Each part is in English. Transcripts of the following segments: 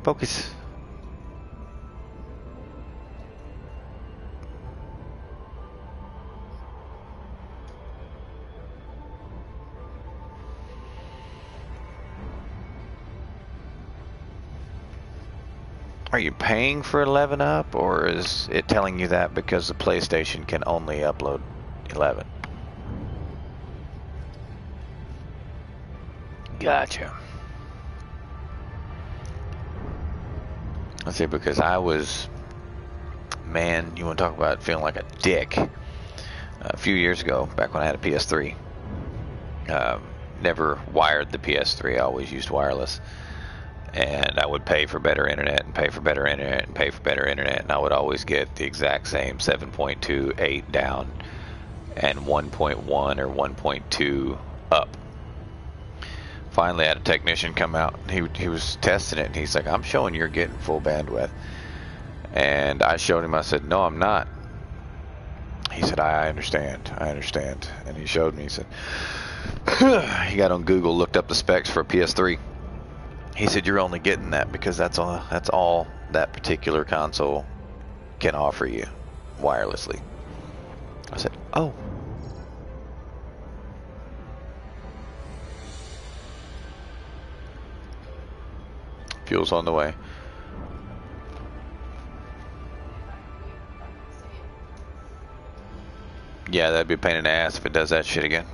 Focus. Are you paying for 11 up, or is it telling you that because the PlayStation can only upload 11? Gotcha. Let's see, because I was, man, you want to talk about feeling like a dick. A few years ago, back when I had a PS3, never wired the PS3, I always used wireless. And I would pay for better internet and pay for better internet and pay for better internet, and I would always get the exact same 7.28 down and 1.1 or 1.2 up. Finally, I had a technician come out. He was testing it, and he's like, "I'm showing you're getting full bandwidth." And I showed him. I said, "No, I'm not." He said, I understand. And he showed me. He said, he got on Google, looked up the specs for a PS3. He said, "You're only getting that because that's all that particular console can offer you wirelessly." I said, "Oh." Fuel's on the way. Yeah, that'd be a pain in the ass if it does that shit again.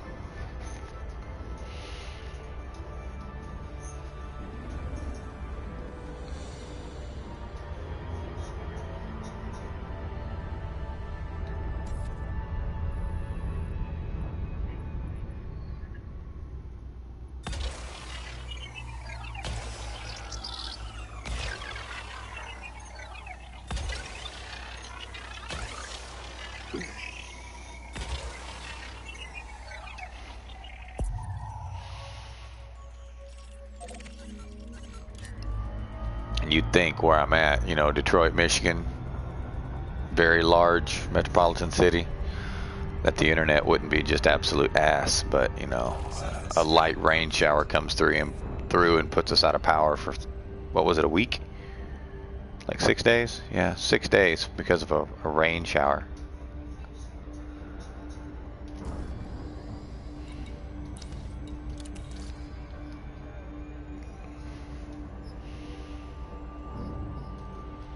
You'd think where I'm at, you know, Detroit, Michigan, very large metropolitan city, that the internet wouldn't be just absolute ass, but you know, a light rain shower comes through and puts us out of power for, what was it, a week? Like 6 days? Yeah, 6 days because of a rain shower.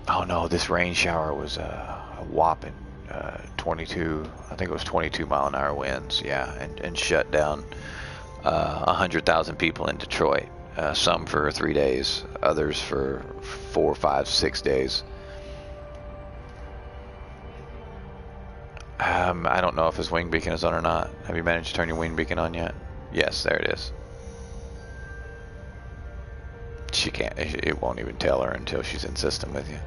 Oh no, this rain shower was a whopping 22, I think it was 22-mile-an-hour winds, yeah, and shut down 100,000 people in Detroit. Some for 3 days, others for 4, 5, 6 days. I don't know if his wing beacon is on or not. Have you managed to turn your wing beacon on yet? Yes, there it is. She can't, it won't even tell her until she's in system with you.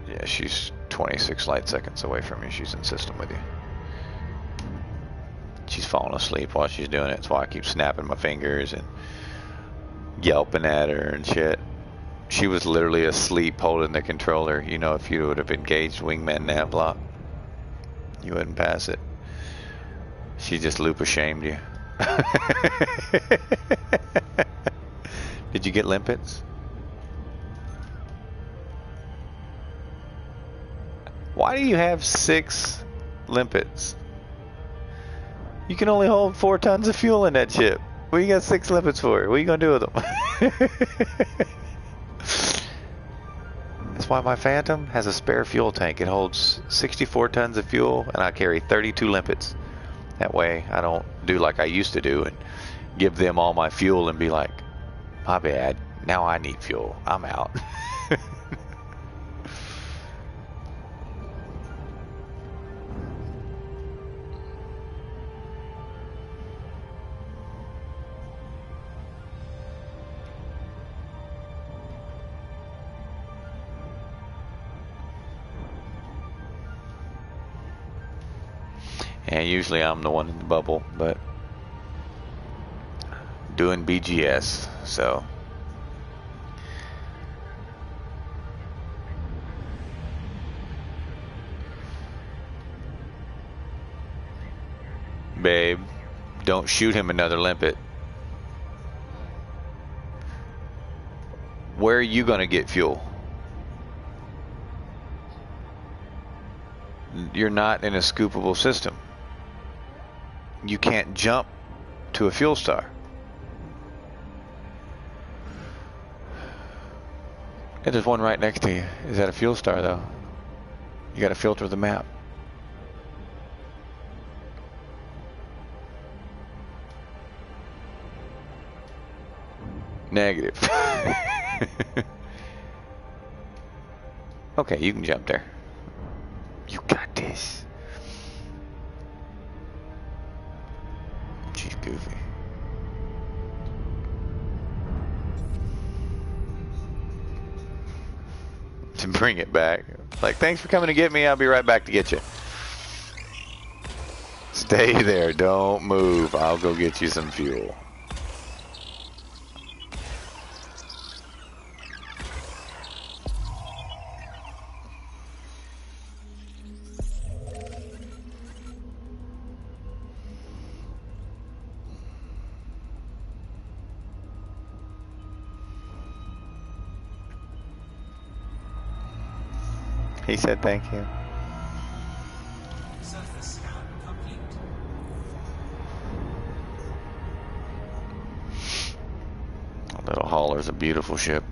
Yeah, she's 26 light seconds away from you. She's in system with you. She's falling asleep while she's doing it. That's why I keep snapping my fingers and yelping at her and shit. She was literally asleep holding the controller. You know, if you would have engaged wingman nap block, you wouldn't pass it. She just loop shamed you. Did you get limpets? Why do you have 6 limpets? You can only hold 4 tons of fuel in that ship. What you got 6 limpets for? What are you gonna do with them? That's why my Phantom has a spare fuel tank. It holds 64 tons of fuel, and I carry 32 limpets. That way, I don't do like I used to do and give them all my fuel and be like, "My bad. Now I need fuel. I'm out." And usually I'm the one in the bubble, but doing BGS, so. Babe, don't shoot him another limpet. Where are you gonna get fuel? You're not in a scoopable system. You can't jump to a fuel star. Yeah, there's one right next to you. Is that a fuel star though? You gotta filter the map. Negative. Okay, you can jump there. You got this. She's goofy. To bring it back. Like, thanks for coming to get me. I'll be right back to get you. Stay there. Don't move. I'll go get you some fuel. He said thank you. Surface scan complete. Little Hauler's a beautiful ship.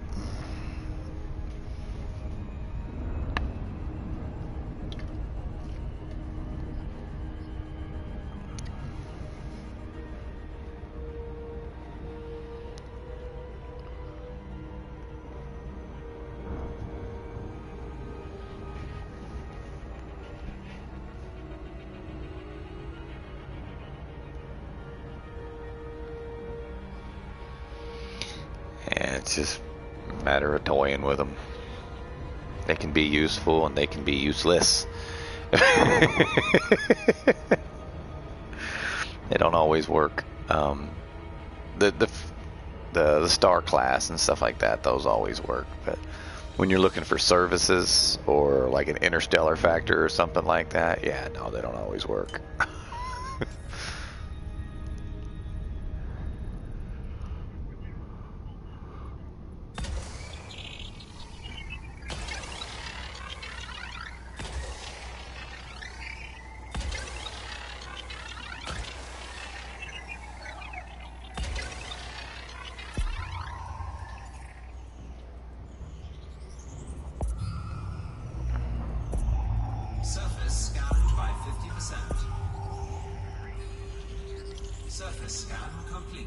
It's just a matter of toying with them. They can be useful and they can be useless. They don't always work. The star class and stuff like that, those always work. But when you're looking for services or like an interstellar factor or something like that, yeah, no, they don't always work. Surface scanned by 50%. Surface scan complete.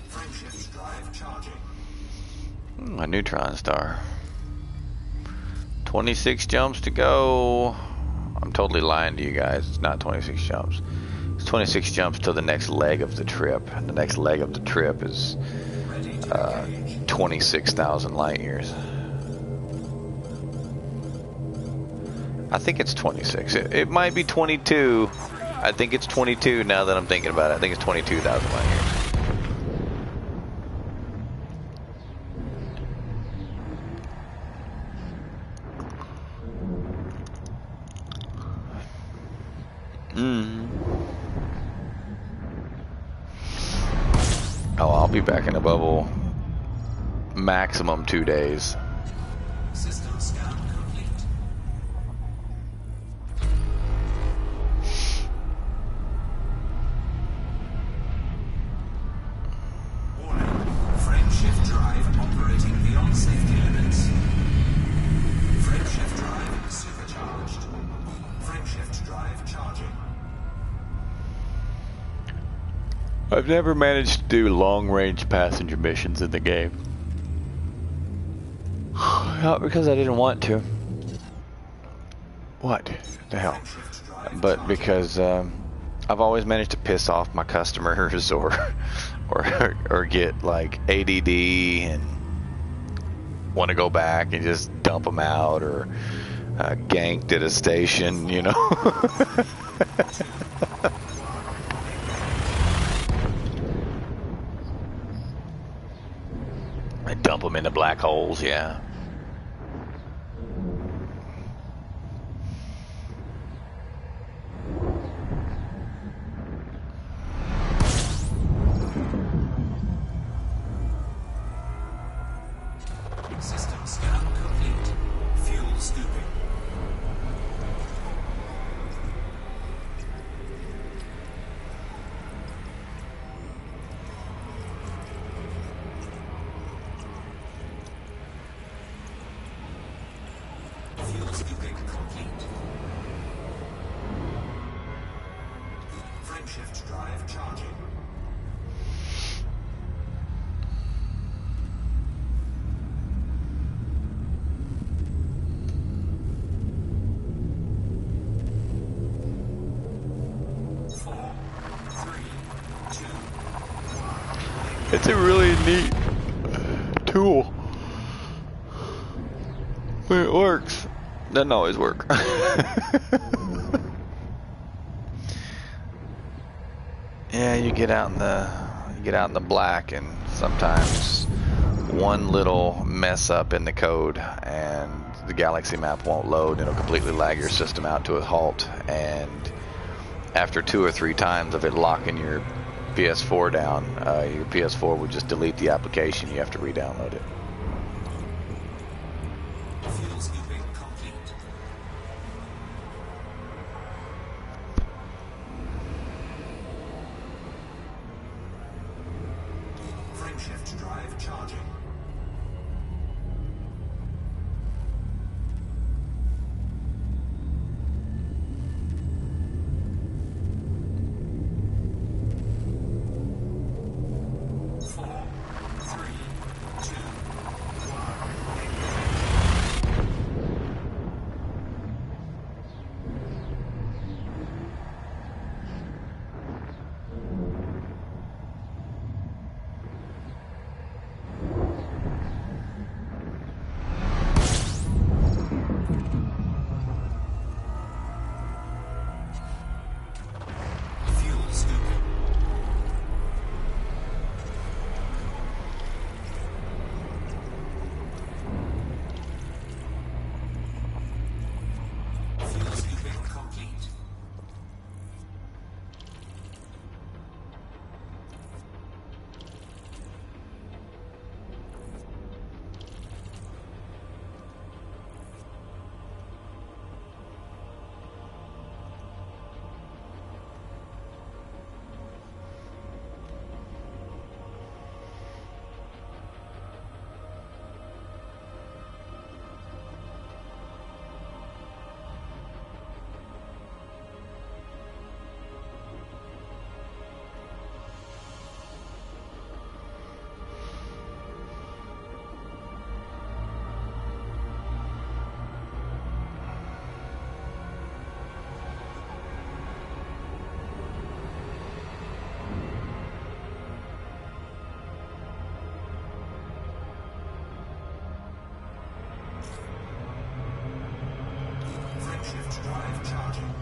Frameshift drive charging. A neutron star. 26 jumps to go. I'm totally lying to you guys. It's not 26 jumps. It's 26 jumps to the next leg of the trip. And the next leg of the trip is 26,000 light years. I think it's 26. It might be 22. I think it's 22 now that I'm thinking about it. I think it's 22,000 light years. Oh, I'll be back in a bubble maximum 2 days. System scan complete. Warning. Frameshift drive operating beyond safety limits. Frameshift drive supercharged. Frameshift drive charging. I've never managed to do long-range passenger missions in the game. Not because I didn't want to. What the hell? But because I've always managed to piss off my customers or get like ADD and want to go back and just dump them out, or ganked at a station, you know. Dump them into black holes, yeah. System scan complete. Fuel scooping. Fuel scooping complete. Frameshift drive charging. It's a really neat tool. When it works, doesn't always work. Yeah, you get out in the black, and sometimes one little mess up in the code, and the galaxy map won't load, and it'll completely lag your system out to a halt. And after 2 or 3 times of it locking your PS4 down, your PS4 would just delete the application. You have to re-download it. Fuel scooping complete. Frameshift drive charging. Frameshift drive charging.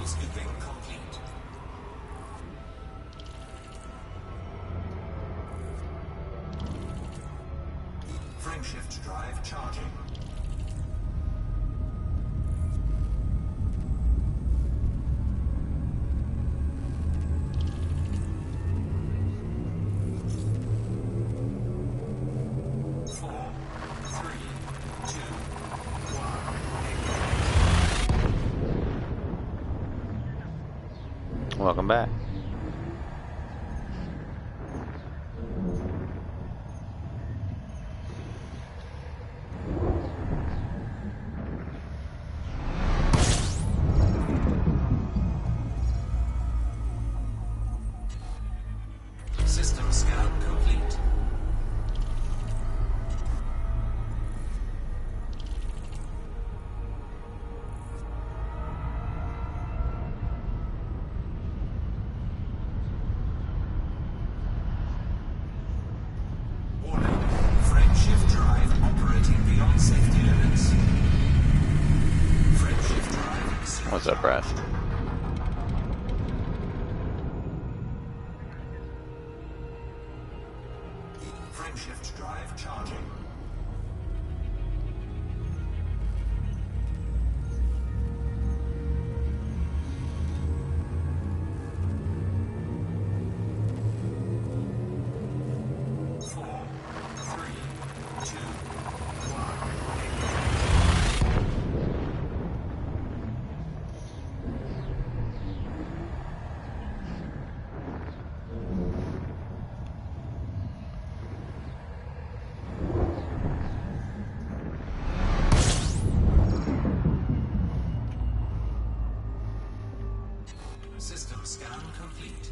Scooping complete. Frameshift drive charging. Welcome back. System scan complete. Warning. Frameshift drive operating beyond safety limits. Frameshift drive. What's up, Wrath? Frameshift drive charging. Four, three, two, system scan complete.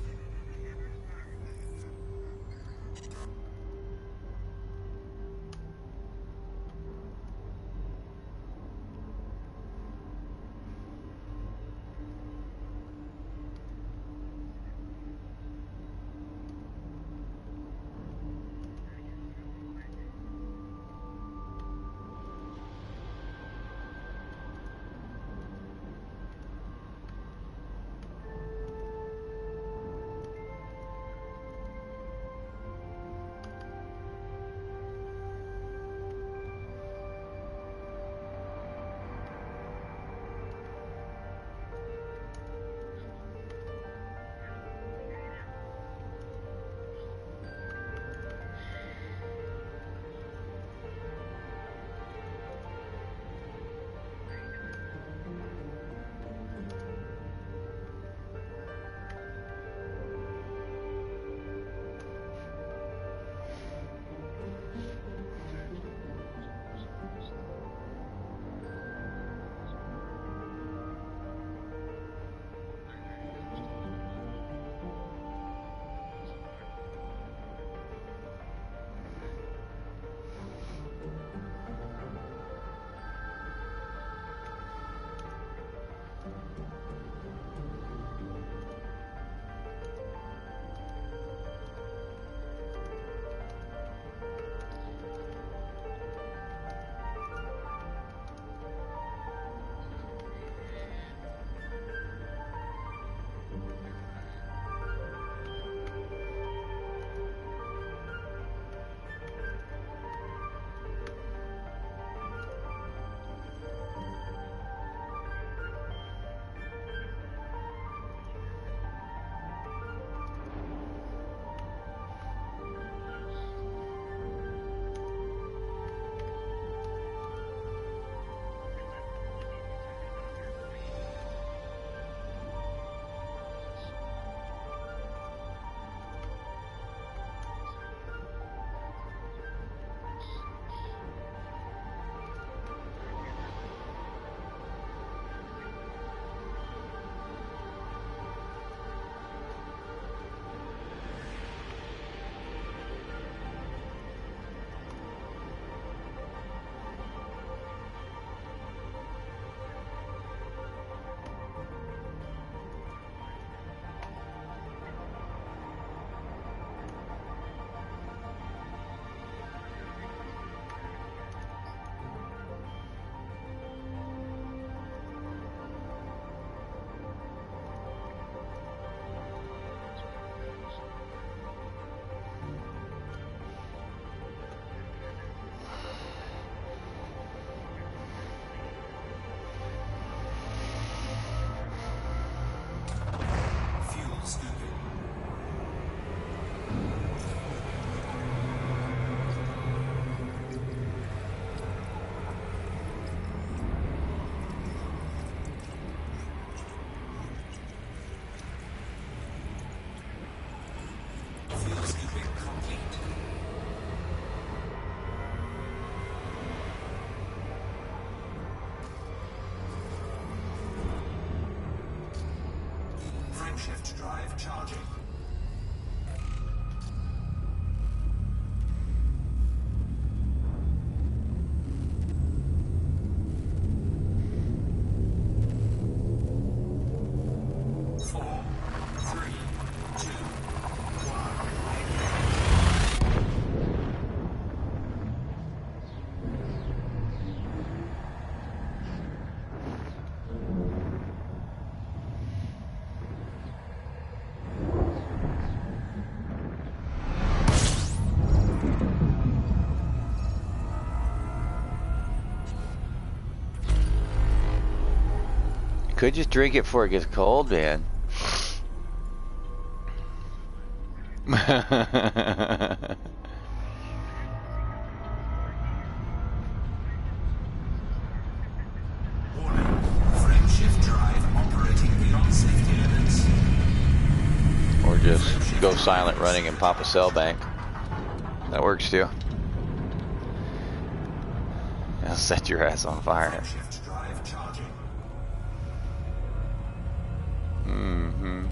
Could just drink it before it gets cold, man. Warning. Frame shift drive operating beyond safety limits. Or just go silent running and pop a cell bank. That works too. I'll set your ass on fire. Frame shift drive charging. Mm-hmm.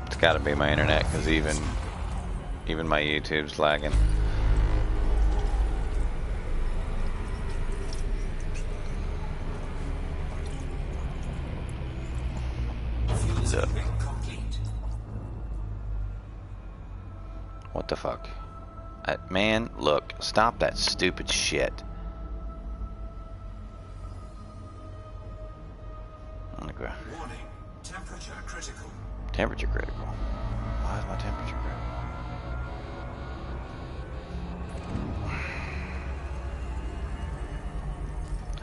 It's got to be my internet, because even my YouTube's lagging. So, what the fuck? Man, look, stop that stupid shit. Okay. Warning. Temperature critical. Temperature critical. Why is my temperature critical?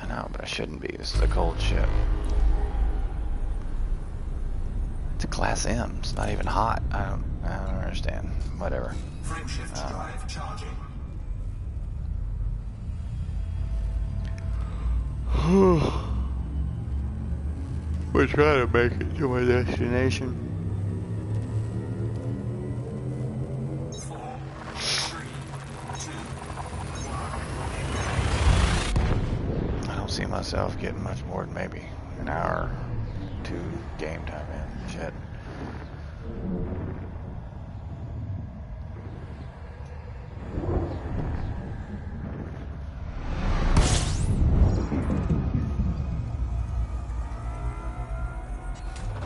I know, but I shouldn't be. This is a cold ship. It's a Class M. It's not even hot. I don't understand. Whatever. Frame shift drive charging. We're trying to make it to my destination. 4, 3, 2, 1. I don't see myself getting much more than maybe an hour, 2 game time in. Shit.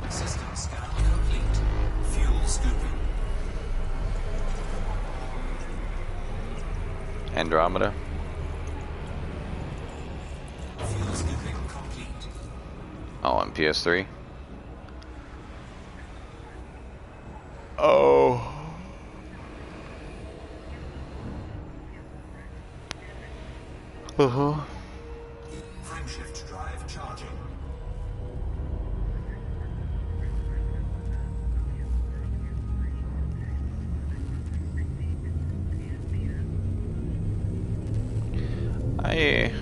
System scan complete. Fuel scooping. Andromeda. Fuel scooping complete. Oh, on PS3. Oh. Uh-huh. Frame shift drive charging.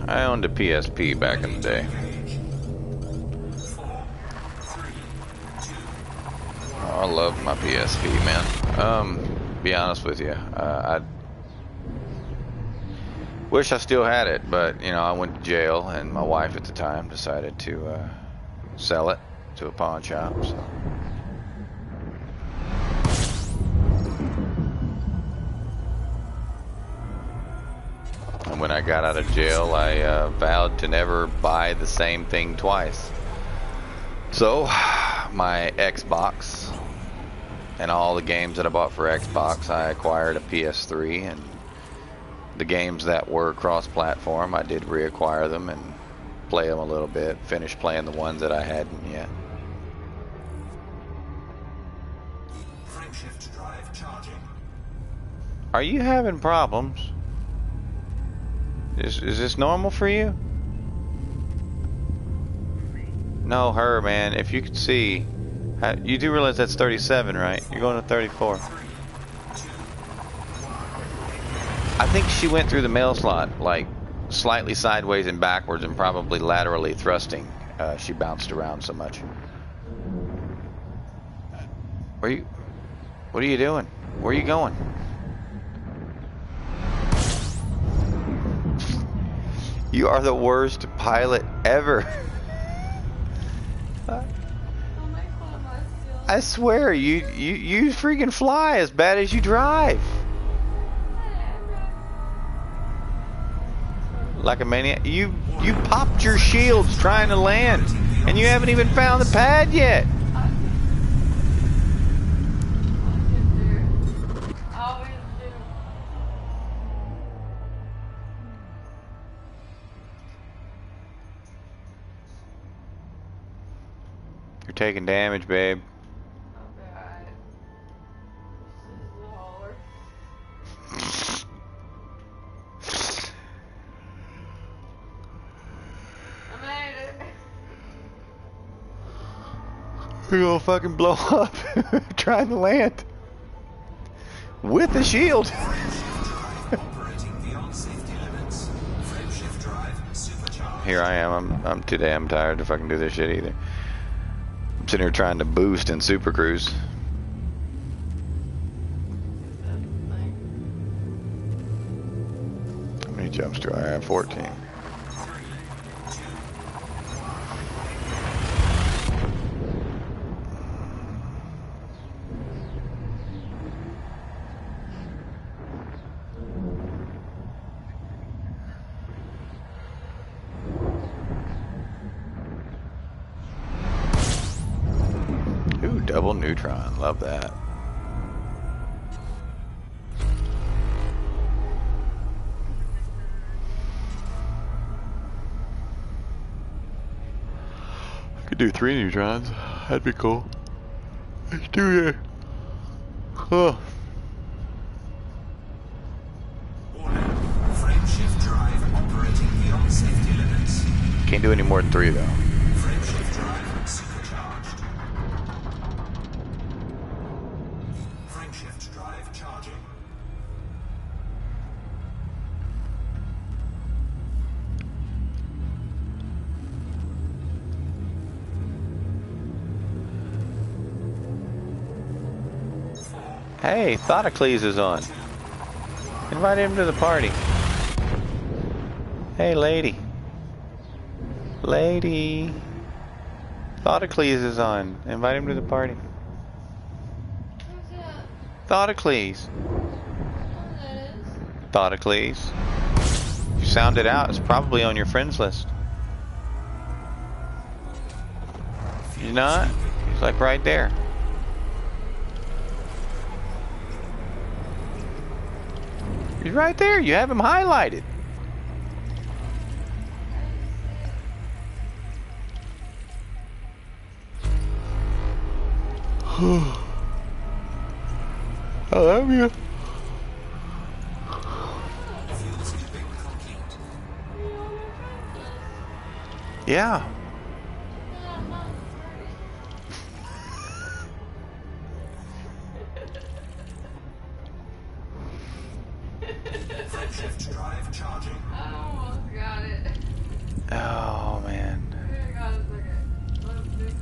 I owned a PSP back in the day. 4, 3, 2. Oh, I love my PSP, man. Be honest with you, I wish I still had it, but you know, I went to jail, and my wife at the time decided to sell it to a pawn shop. So. And when I got out of jail, I vowed to never buy the same thing twice. So, my Xbox and all the games that I bought for Xbox, I acquired a PS3, and the games that were cross-platform, I did reacquire them and play them a little bit, finish playing the ones that I hadn't yet. Frame shift drive charging. Are you having problems? Is this normal for you? No, her, man. If you could see, you do realize that's 37, right? You're going to 34. I think she went through the mail slot, like, slightly sideways and backwards and probably laterally thrusting. She bounced around so much. What are you doing? Where are you going? You are the worst pilot ever. I swear, you freaking fly as bad as you drive. like a maniac. You popped your shields trying to land, and you haven't even found the pad yet. You're taking damage, babe. You're gonna fucking blow up trying to land with the shield. Here I am. I'm too damn tired to fucking do this shit either. I'm sitting here trying to boost in Super Cruise. How many jumps do I have? 14. Ooh, double neutron. Love that. I could do 3 neutrons. That'd be cool. Let's do it. Oh. Frame shift drive operating beyond safety limits. Can't do any more than 3 though. Frame shift drive supercharged. Frame shift drive charging. Hey, Thoticles is on. Invite him to the party. Hey, lady. Lady. Thoticles is on. Invite him to the party. Who's that? Thoticles. Oh, that is. Thoticles. If you sound it out, it's probably on your friends list. He's not? He's like right there. He's right there. You have him highlighted. I love you. Yeah. Frame shift drive charging. I almost got it. Oh man. I got a second. Let's fix it.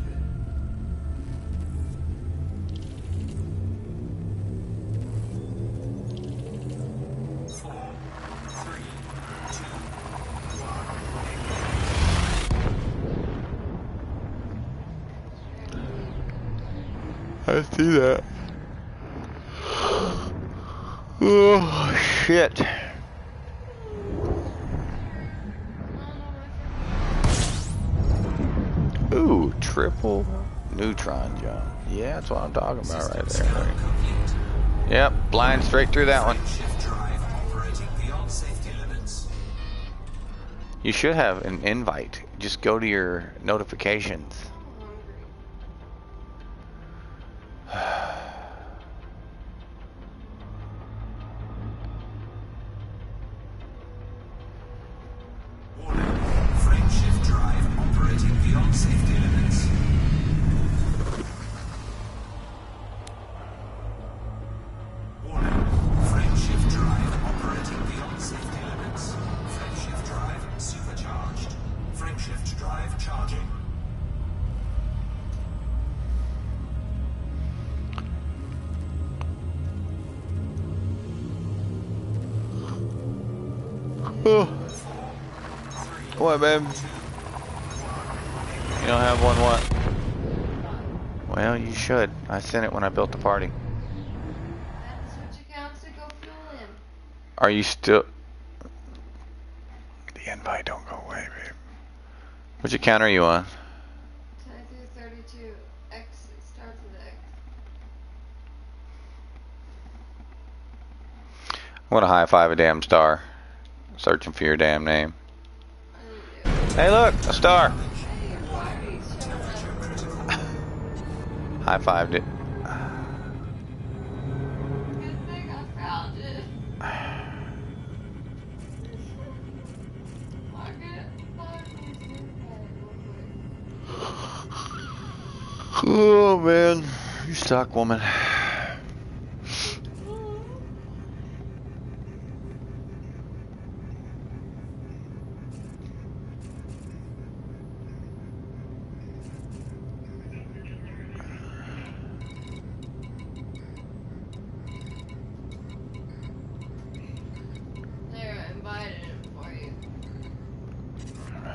I see that. Oh shit. Ooh, triple neutron jump. Yeah, that's what I'm talking about right there. Yep, blind straight through that one. Shift drive operating beyond safety limits. You should have an invite. Just go to your notifications. Warning. Frame shift drive operating beyond safety limits. Warning. Frame shift drive operating beyond safety limits. Frame shift drive supercharged. Frame shift drive charging. Oh. What, babe? You don't have one what? Well, you should. I sent it when I built the party. That's what you counts to go fuel him. Are you still... The invite don't go away, babe. Which account are you on? 32. X, it starts with X. I want to high five a damn star. Searching for your damn name. I didn't do it. Hey, look, a star. Hey, why are you showing up? High fived it. Good thing I found it. I'll get 5.2. Real quick. Oh man, you suck, woman. There, I invited him for you. I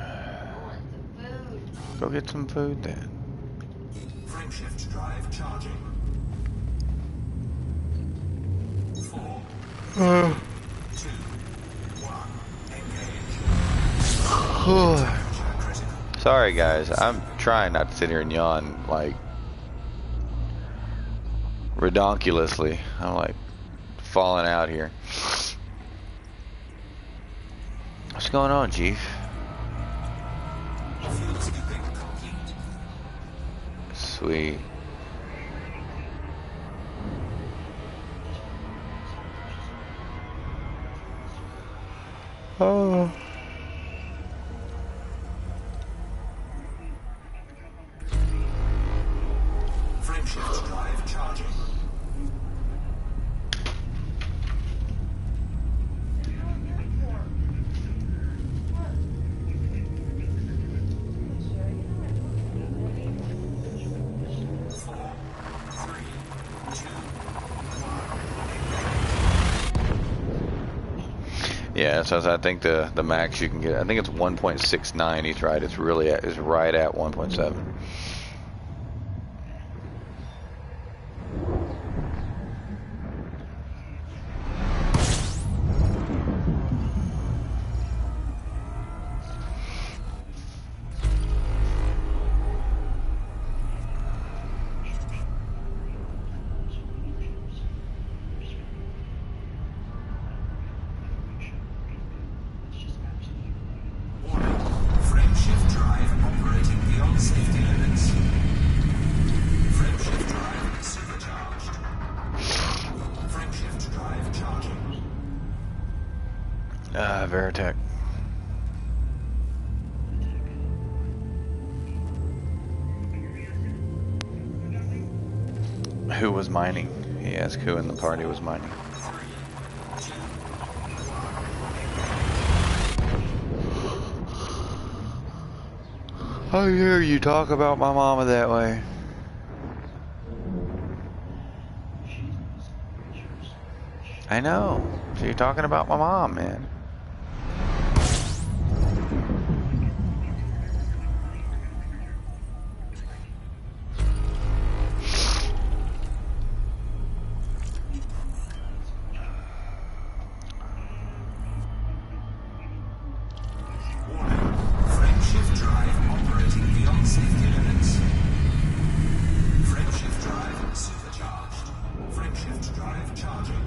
want the food. Go get some food then. Frameshift drive charging. 4, 3, 2, 1. Engage. Temperature critical. Sorry guys, I'm trying not to sit here and yawn like redonkulously. I'm like falling out here. What's going on, Chief? Fuel scooping complete. Sweet. Oh. Frameshift drive charging. Yeah, so I think the max you can get, I think it's 1.69. He's right. It's really at, is right at 1.7. Warning. Frameshift drive operating beyond safety limits. Frameshift drive supercharged. Frameshift drive charging. Veritech. Who was mining? He asked who in the party was mining. 3, 2, I hear you talk about my mama that way. I know. So you're talking about my mom, man. warning. Frameshift drive operating beyond safety limits. Frameshift drive supercharged. Frameshift drive charging.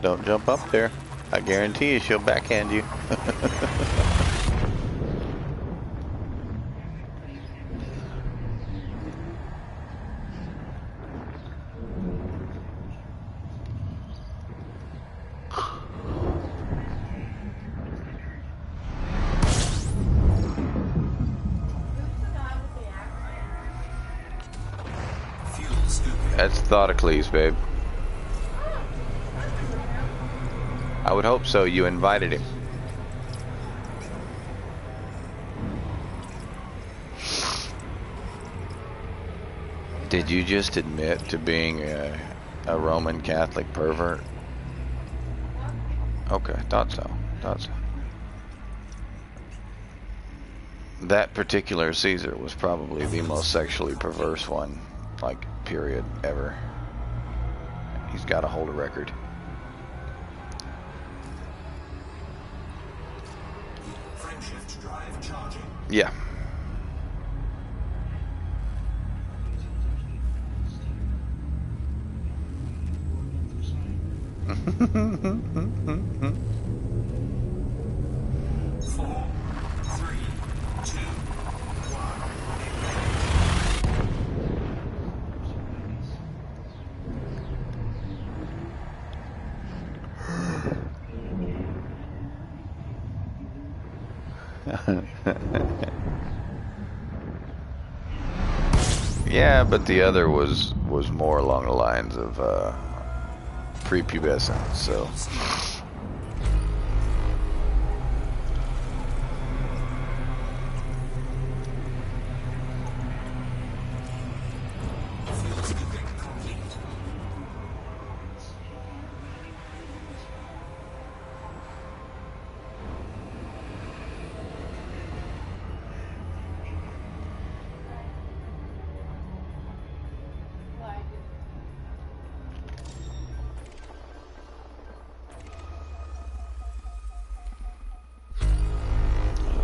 Don't jump up there. I guarantee you she'll backhand you. Fuel scooping. That's Thoughtocles, babe. I would hope so. You invited him. Did you just admit to being a Roman Catholic pervert? Okay, thought so. Thought so. That particular Caesar was probably the most sexually perverse one, like, period, ever. He's got to hold a record. Frameshift drive charging. Yeah. Four, three, two, one. Yeah, but the other was more along the lines of prepubescent, so. Fuel scooping complete.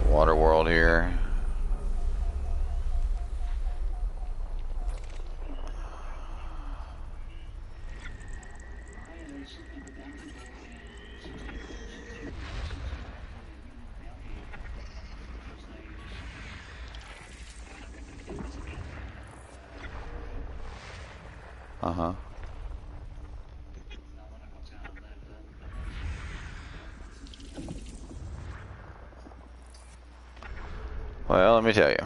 Water world here. Uh-huh. Well, let me tell you.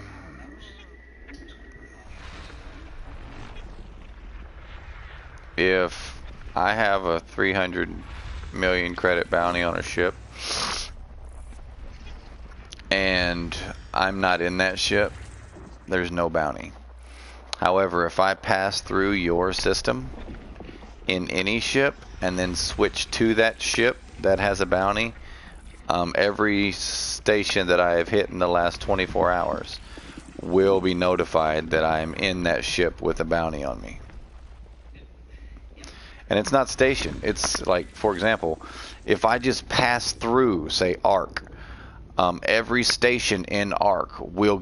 If I have a 300 million credit bounty on a ship and I'm not in that ship, there's no bounty. However, if I pass through your system in any ship and then switch to that ship that has a bounty, every station that I have hit in the last 24 hours will be notified that I'm in that ship with a bounty on me. And it's not station. It's like, for example, if I just pass through, say, Ark, every station in Ark will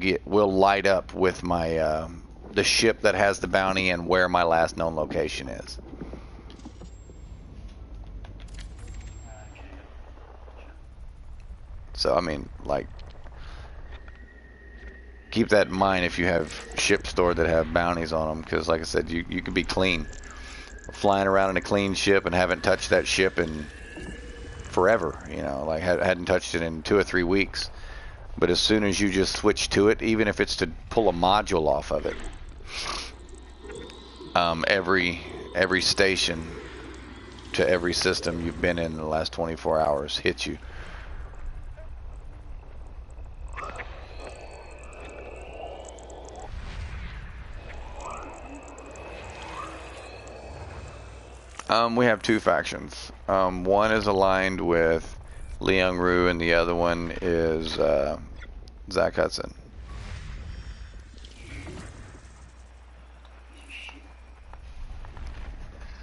light up with my the ship that has the bounty and where my last known location is. So I mean, like, keep that in mind if you have ships stored that have bounties on them, because like I said, you can be clean, flying around in a clean ship and haven't touched that ship in forever. You know, like hadn't touched it in 2 or 3 weeks. But as soon as you just switch to it, even if it's to pull a module off of it, every station to every system you've been in the last 24 hours hits you. We have 2 factions. One is aligned with Liang Ru, and the other one is Zach Hudson.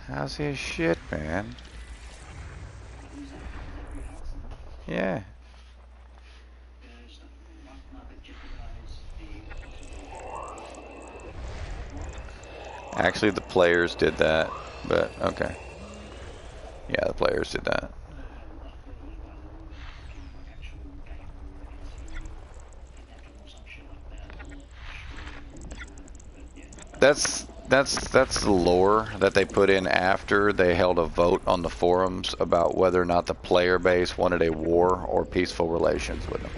How's his shit, man? Yeah. Actually, the players did that, but okay. Yeah, the players did that. That's the lore that they put in after they held a vote on the forums about whether or not the player base wanted a war or peaceful relations with them.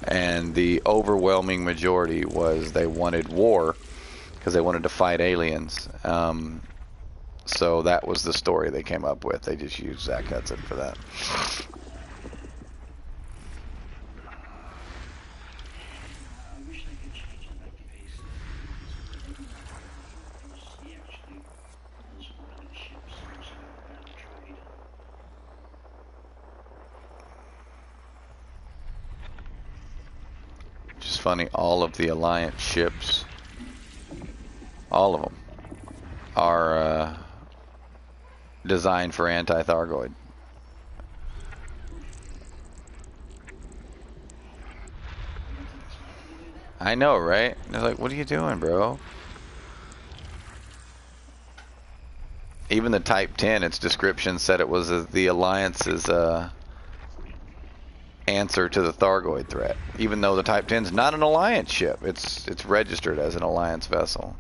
And the overwhelming majority was they wanted war because they wanted to fight aliens. So that was the story they came up with. They just used Zach Hudson for that. Just funny. All of the Alliance ships, all of them, are designed for anti-Thargoid. I know, right? They're like, what are you doing, bro? Even the Type 10, its description said it was the Alliance's answer to the Thargoid threat. Even though the Type 10 is not an Alliance ship, it's registered as an Alliance vessel.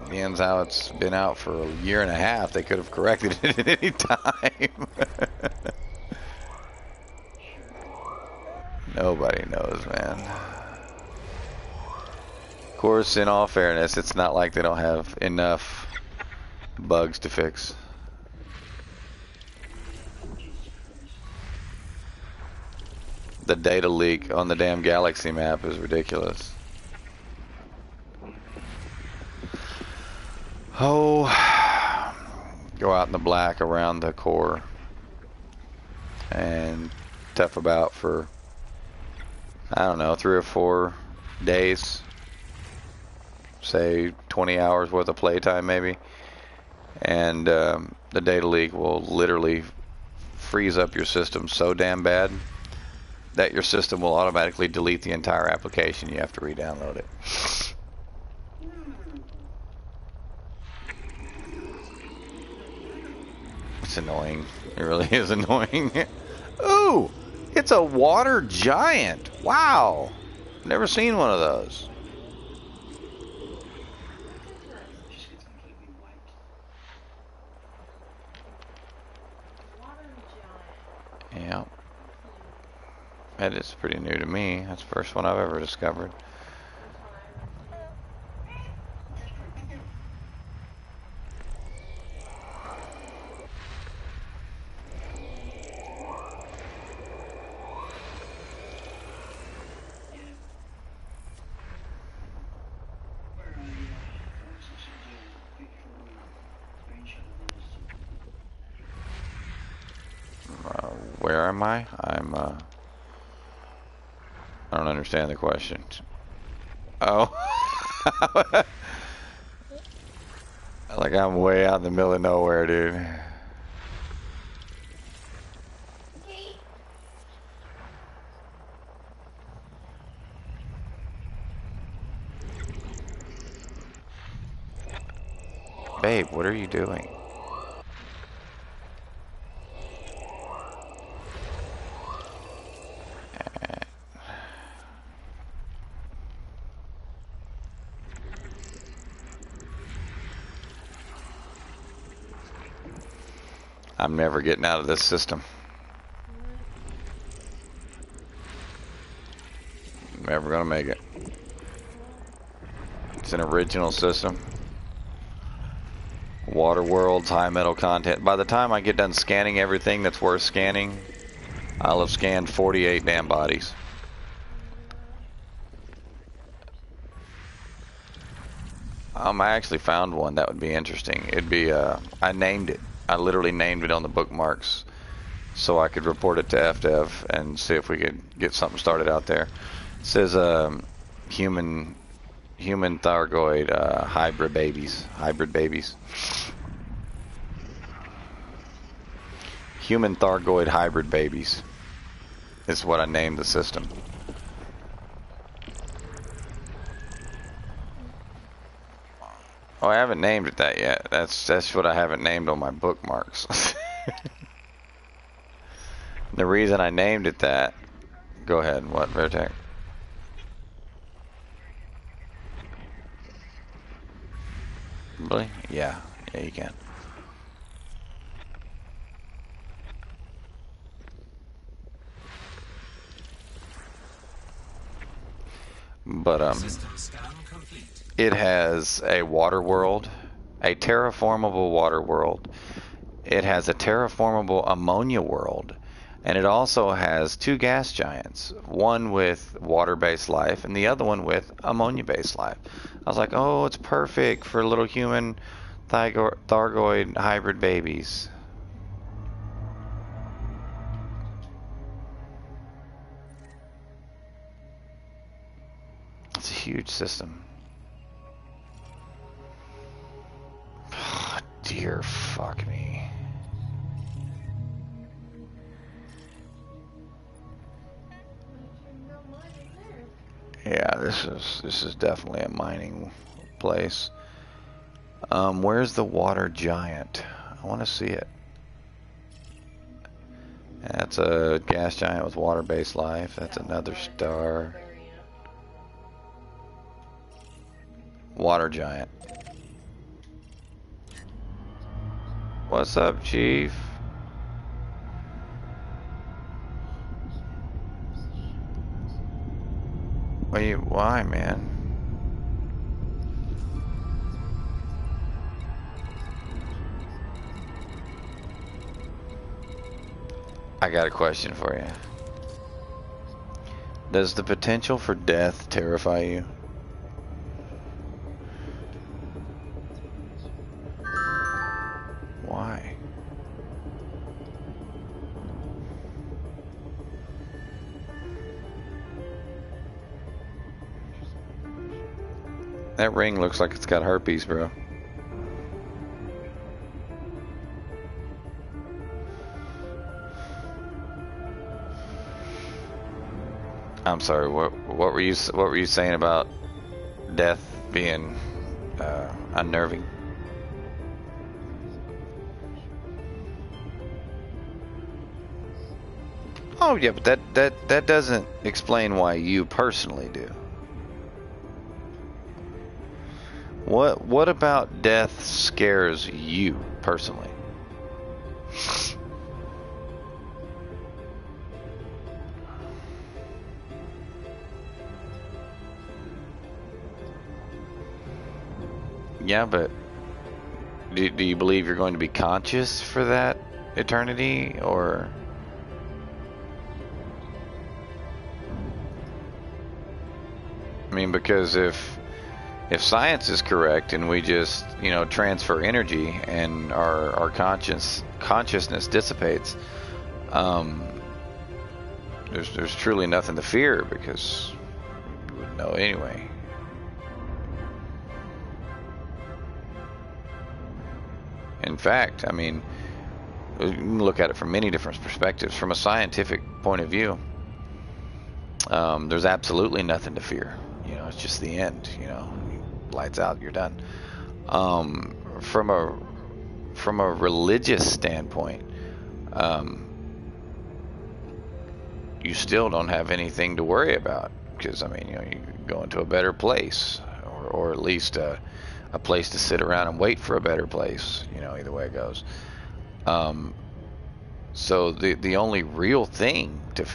Being how it's been out for a year and a half, they could have corrected it at any time. Nobody knows, man. Of course, in all fairness, it's not like they don't have enough bugs to fix. The data leak on the damn galaxy map is ridiculous. Oh, go out in the black around the core and tough about for, I don't know, 3 or 4 days, say 20 hours worth of playtime maybe, and the data leak will literally freeze up your system so damn bad that your system will automatically delete the entire application. You have to re-download it. It's annoying. It really is annoying. Ooh, it's a water giant. Wow. Never seen one of those. Yeah. That is pretty new to me. That's the first one I've ever discovered. Where am I? I don't understand the question. Oh. Like I'm way out in the middle of nowhere, dude. Babe, what are you doing? I'm never getting out of this system. Never gonna make it. It's an original system. Water worlds, high metal content. By the time I get done scanning everything that's worth scanning, I'll have scanned 48 damn bodies. I actually found one that would be interesting. It'd be, I named it. I literally named it on the bookmarks so I could report it to FDev and see if we could get something started out there. It says human Thargoid hybrid babies. Human Thargoid hybrid babies is what I named the system. Oh, I haven't named it that yet. That's what I haven't named on my bookmarks. The reason I named it that... Go ahead. What, Vertec? Really? Yeah. Yeah, you can. But, System scan complete. it has a water world, a terraformable water world. It has a terraformable ammonia world. And it also has 2 gas giants, one with water-based life and the other one with ammonia-based life. I was like, oh, it's perfect for little human Thargoid hybrid babies. huge system. Oh, dear fuck me. Yeah, this is definitely a mining place. Where's the water giant? I want to see it. That's a gas giant with water-based life. That's another star. Water giant. What's up, Chief? Why, man? I got a question for you. Does the potential for death terrify you? Why? That ring looks like it's got herpes, bro. I'm sorry. What were you saying about death being unnerving? Oh yeah, but that doesn't explain why you personally do. What about death scares you personally? Yeah, but do you believe you're going to be conscious for that eternity, or? I mean, because if science is correct and we just, you know, transfer energy and our consciousness dissipates, there's truly nothing to fear because you wouldn't know anyway. In fact, I mean, you can look at it from many different perspectives. From a scientific point of view, there's absolutely nothing to fear. You know, it's just the end. You know, lights out, you're done. From a religious standpoint, you still don't have anything to worry about because, I mean, you know, you go into a better place, or at least a place to sit around and wait for a better place. You know, either way it goes. So the only real thing to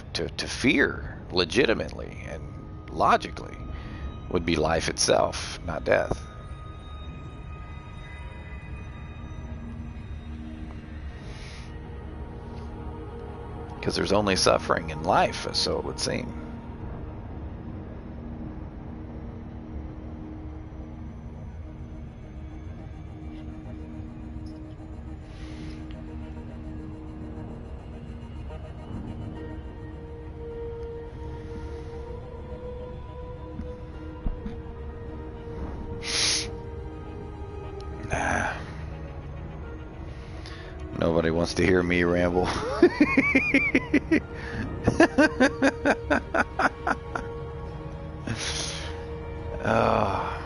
fear legitimately and logically would be life itself, not death. Because there's only suffering in life, so it would seem. Nah. Nobody wants to hear me ramble. Oh.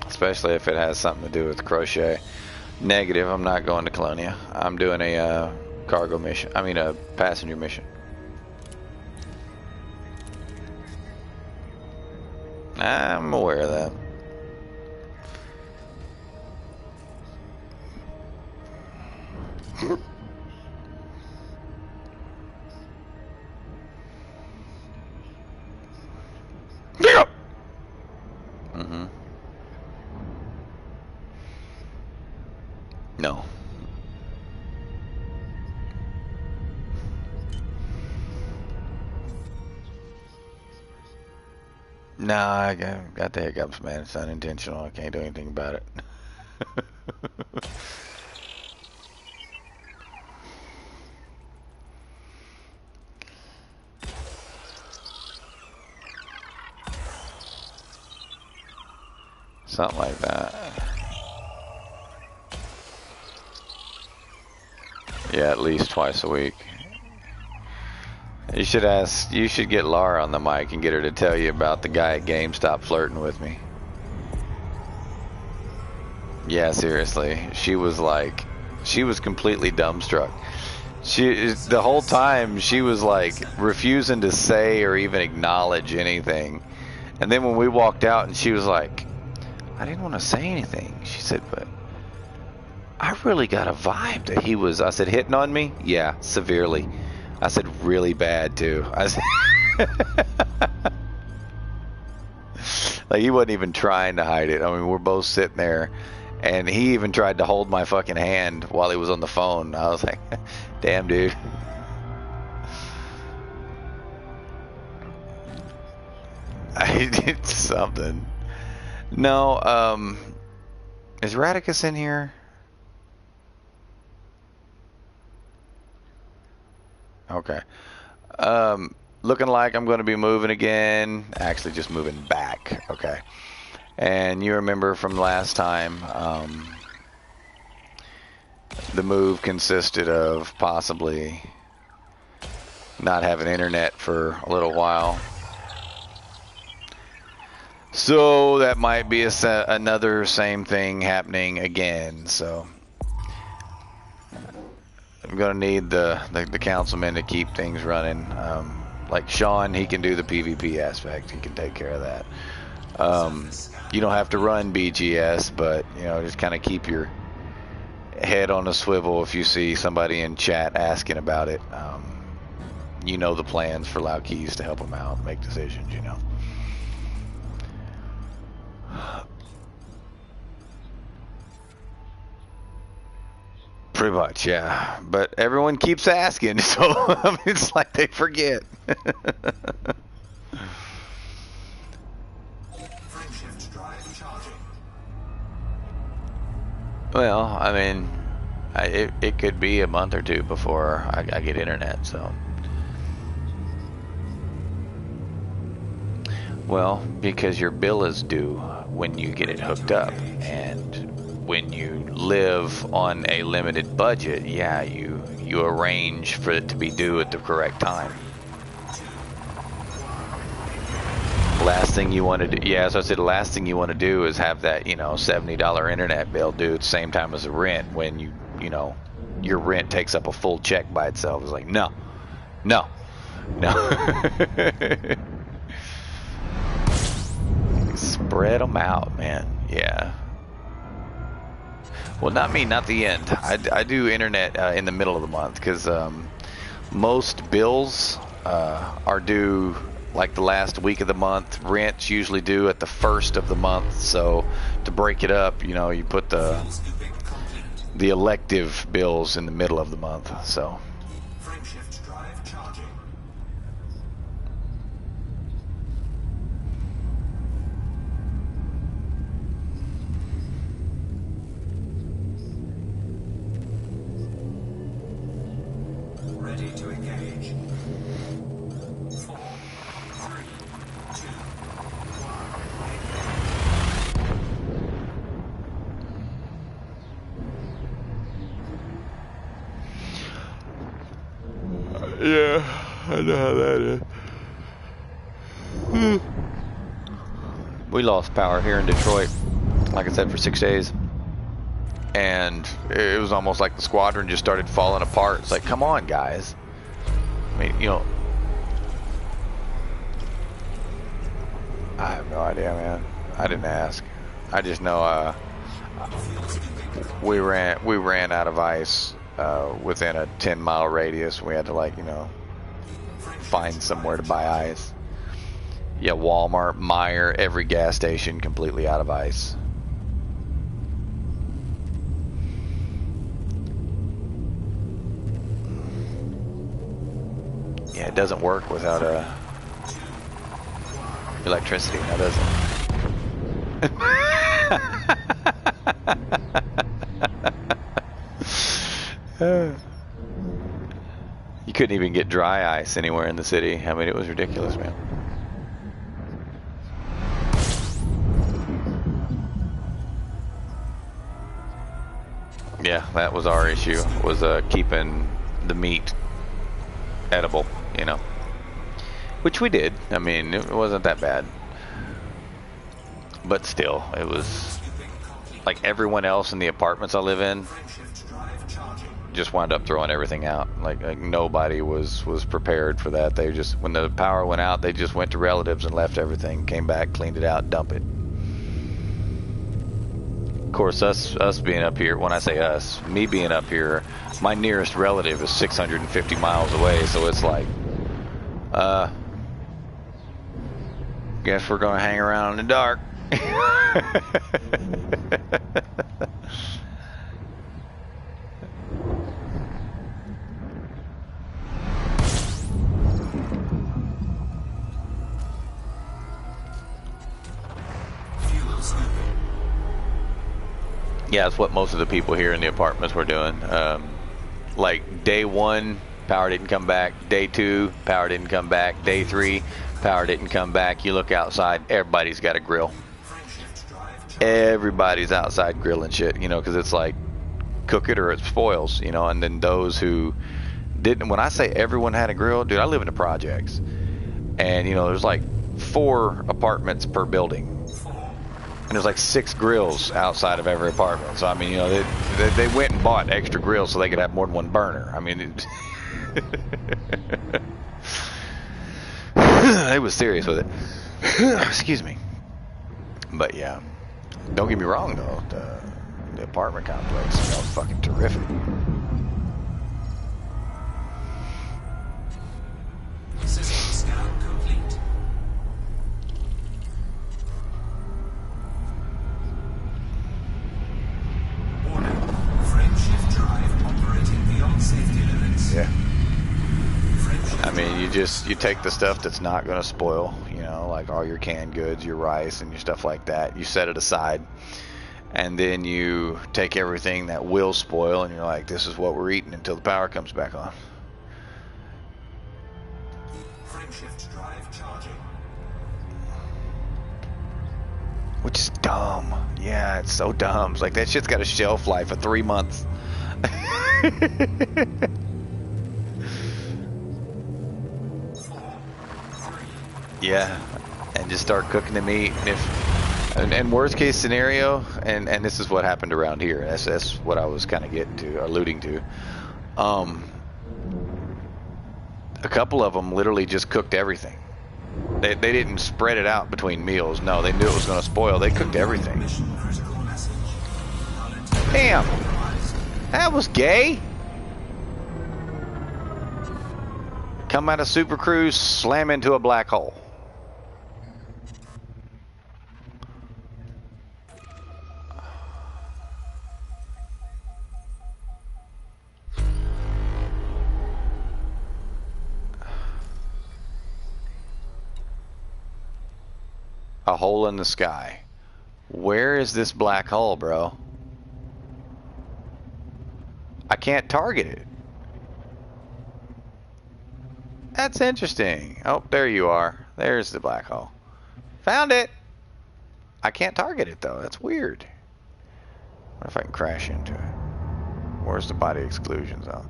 Especially if it has something to do with crochet. Negative, I'm not going to Colonia. I'm doing a cargo mission. I mean a passenger mission. I'm aware of that. Mm-hmm. No. Nah, I got the hiccups, man. It's unintentional. I can't do anything about it. Something like that. Yeah, at least twice a week. You should get Laura on the mic and get her to tell you about the guy at GameStop flirting with me. Yeah, seriously. She was completely dumbstruck. The whole time she was like refusing to say or even acknowledge anything. And then when we walked out and she was like, I didn't want to say anything. She said, but I really got a vibe that he was, I said, hitting on me? Yeah, severely. I said, really bad too. I said, like he wasn't even trying to hide it. I mean, we're both sitting there and he even tried to hold my fucking hand while he was on the phone. I was like, damn, dude. I did something. No, is Radicus in here? Okay. Looking like I'm going to be moving again. Actually, just moving back. Okay. And you remember from last time, the move consisted of possibly not having internet for a little while. So that might be another same thing happening again. So I'm going to need the councilman to keep things running. Like Sean, he can do the PvP aspect. He can take care of that. You don't have to run BGS, but you know, just kind of keep your head on a swivel if you see somebody in chat asking about it. You know the plans for Loud Keys to help them out, make decisions, you know. Pretty much, yeah. But everyone keeps asking, so it's like they forget. Frameshift drive charging. Well, I mean, it could be a month or two before I get internet, so. Well, because your bill is due when you get it hooked up, and when you live on a limited budget, yeah, you arrange for it to be due at the correct time. Last thing you want to do, yeah, as I said, the last thing you want to do is have that, you know, $70 internet bill due at the same time as the rent when you know, your rent takes up a full check by itself. It's like, no. Spread them out, man. Yeah. Well, not me, not the end. I do internet in the middle of the month because most bills are due like the last week of the month. Rent's usually due at the first of the month. So to break it up, you know, you put the elective bills in the middle of the month. So. Frameshift drive charging. Ready to engage. 4, 3, 2, 1. Yeah, I know how that is. We lost power here in Detroit, like I said, for 6 days. And it was almost like the squadron just started falling apart. It's like, come on, guys. I mean, you know, I have no idea, man. I didn't ask. I just know we ran out of ice within a 10-mile radius. We had to, like, you know, find somewhere to buy ice. Yeah, Walmart, Meijer, every gas station completely out of ice. Yeah, it doesn't work without a electricity, now does it? You couldn't even get dry ice anywhere in the city. I mean, it was ridiculous, man. Yeah, that was our issue, was keeping the meat edible, you know. Which we did. I mean, it wasn't that bad. But still, it was like everyone else in the apartments I live in just wound up throwing everything out. Like nobody was prepared for that. They just, when the power went out, they just went to relatives and left everything, came back, cleaned it out, dump it. Of course, us being up here, when I say us, me being up here, my nearest relative is 650 miles away, so it's like, guess we're gonna hang around in the dark. Yeah, that's what most of the people here in the apartments were doing. Like day 1, power didn't come back. Day 2, power didn't come back. Day 3, power didn't come back. You look outside, everybody's got a grill. Everybody's outside grilling shit, you know, because it's like, cook it or it spoils, you know. And then those who didn't, when I say everyone had a grill, dude, I live in the projects. And, you know, there's like 4 apartments per building. And there's like 6 grills outside of every apartment. So, I mean, you know, they went and bought extra grills so they could have more than one burner. I mean, it was serious with it. Excuse me. But, yeah. Don't get me wrong, though. The apartment complex smelled fucking terrific. System scan complete. Warning. Frame shift drive operating beyond safety limits. Yeah. Frame shift I mean, you take the stuff that's not going to spoil, you know, like all your canned goods, your rice and your stuff like that. You set it aside. And then you take everything that will spoil and you're like, this is what we're eating until the power comes back on. Frame shift drive charging. Which is dumb. Yeah, it's so dumb. It's like, that shit's got a shelf life of 3 months. Yeah, and just start cooking the meat. And worst case scenario, and this is what happened around here. That's what I was kind of getting to, alluding to. A couple of them literally just cooked everything. They didn't spread it out between meals. No, they knew it was going to spoil. They cooked everything. Damn, that was gay. Come out of Super Cruise, slam into a black hole. A hole in the sky. Where is this black hole, bro? I can't target it. That's interesting. Oh, there you are. There's the black hole. Found it. I can't target it, though. That's weird. I wonder if I can crash into it. Where's the body exclusion zone?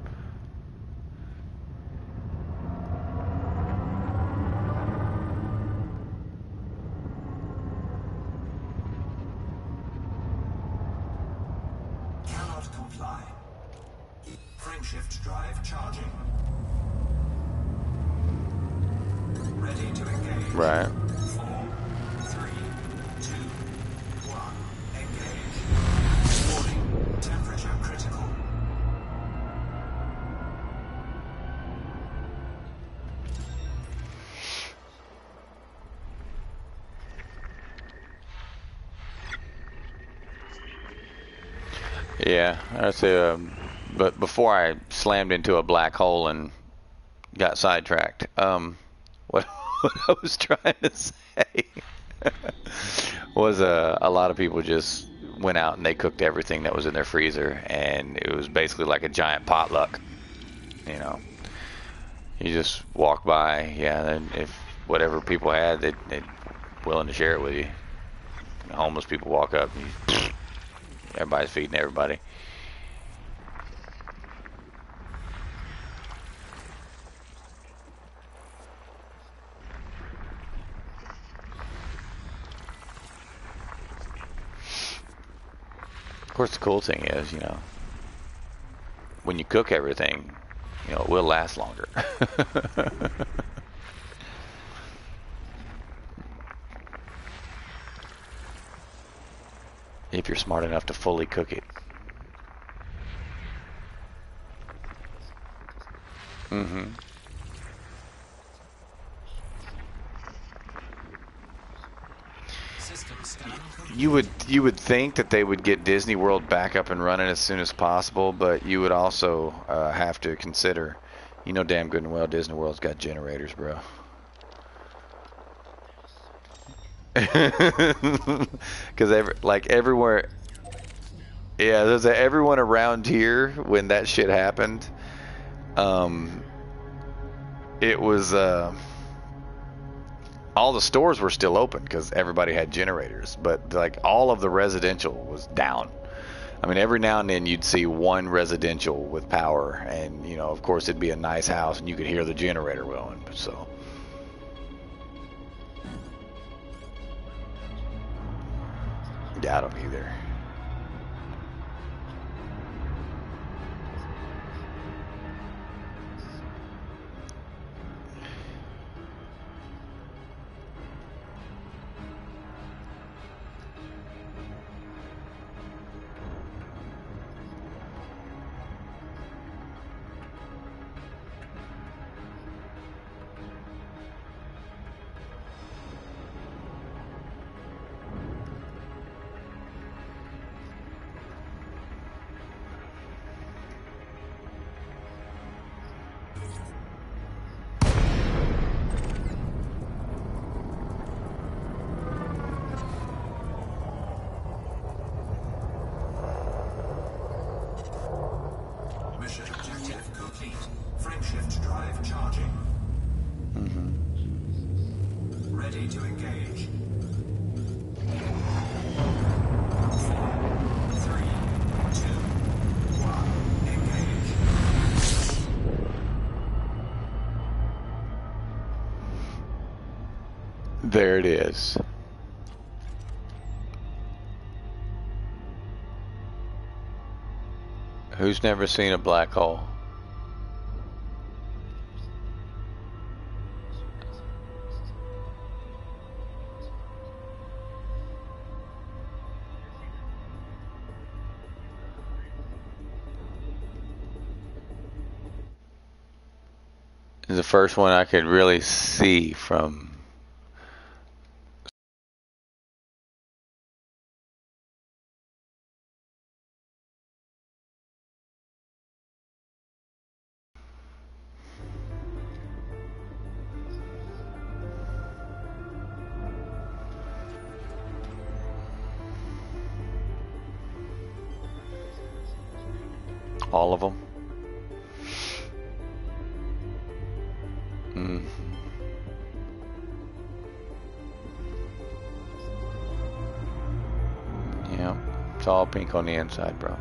Cannot comply. Frame shift drive charging. Ready to engage. Right. 4, 3, 2, 1. Engage. Warning. Temperature critical. Yeah, that's but before I slammed into a black hole and got sidetracked, what what I was trying to say was a lot of people just went out and they cooked everything that was in their freezer, and it was basically like a giant potluck. You know, you just walk by, yeah, and if whatever people had, they'd willing to share it with you. The homeless people walk up, and everybody's feeding everybody. Of course, the cool thing is, you know, when you cook everything, you know, it will last longer. If you're smart enough to fully cook it. Mm-hmm. You would think that they would get Disney World back up and running as soon as possible, but you would also have to consider, you know, damn good and well, Disney World's got generators, bro. Because everywhere, yeah, everyone around here when that shit happened, um, it was all the stores were still open because everybody had generators, but like all of the residential was down. I mean, every now and then you'd see one residential with power, and you know, of course, it'd be a nice house, and you could hear the generator going. So, yeah, I don't either. Mission objective complete. Frameshift drive charging. Ready to engage. 4, 3, 2, 1. Engage. There it is. Who's never seen a black hole? The first one I could really see from. All of them. Mm. Yeah, it's all pink on the inside, bro.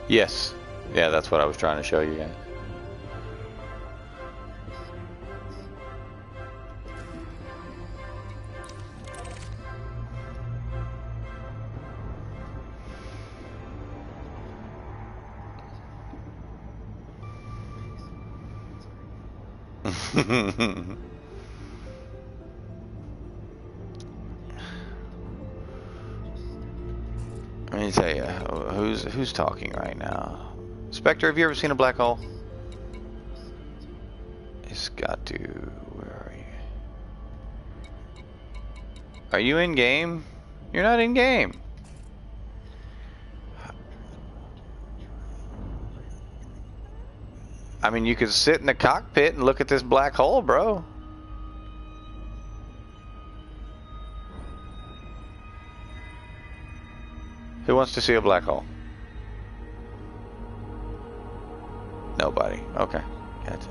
Yes. Yeah, that's what I was trying to show you guys. Let me tell you, who's talking right now? Spectre, have you ever seen a black hole? It's got to. Where are you? Are you in game? You're not in game. I mean, you could sit in the cockpit and look at this black hole, bro. Who wants to see a black hole? Nobody. Okay. Gotcha.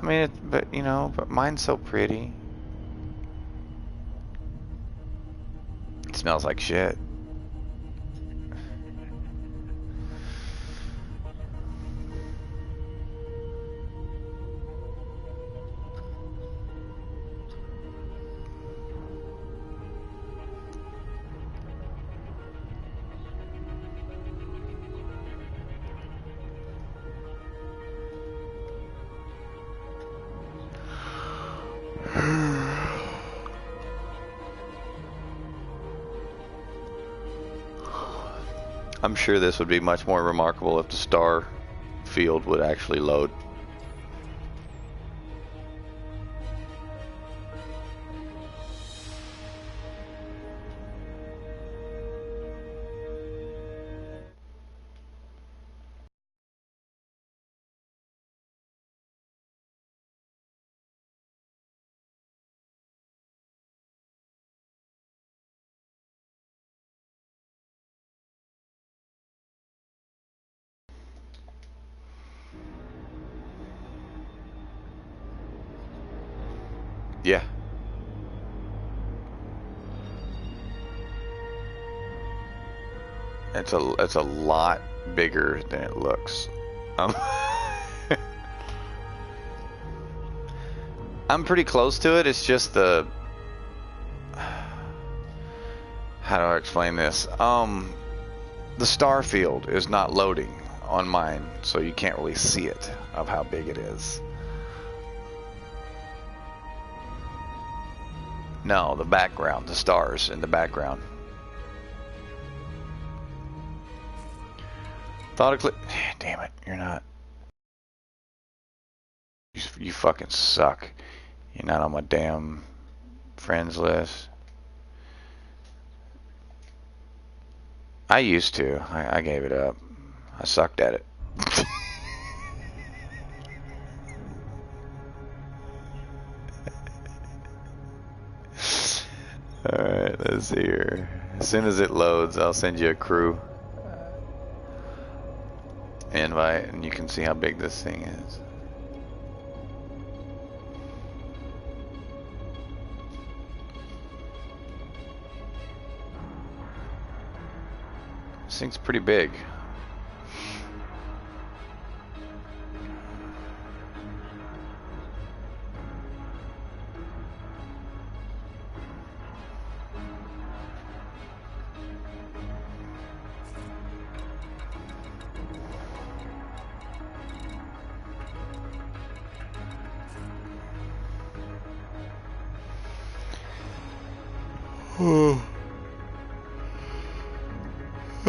I mean, but you know, but mine's so pretty. It smells like shit. I'm sure this would be much more remarkable if the star field would actually load. Yeah. It's a lot bigger than it looks. I'm pretty close to it. It's just the, how do I explain this? The star field is not loading on mine, so you can't really see it of how big it is. No, the background, the stars in the background. Thought a click. Damn it, you're not. You fucking suck. You're not on my damn friends list. I used to. I gave it up. I sucked at it. Alright, let's see here. As soon as it loads, I'll send you a crew invite and you can see how big this thing is. This thing's pretty big.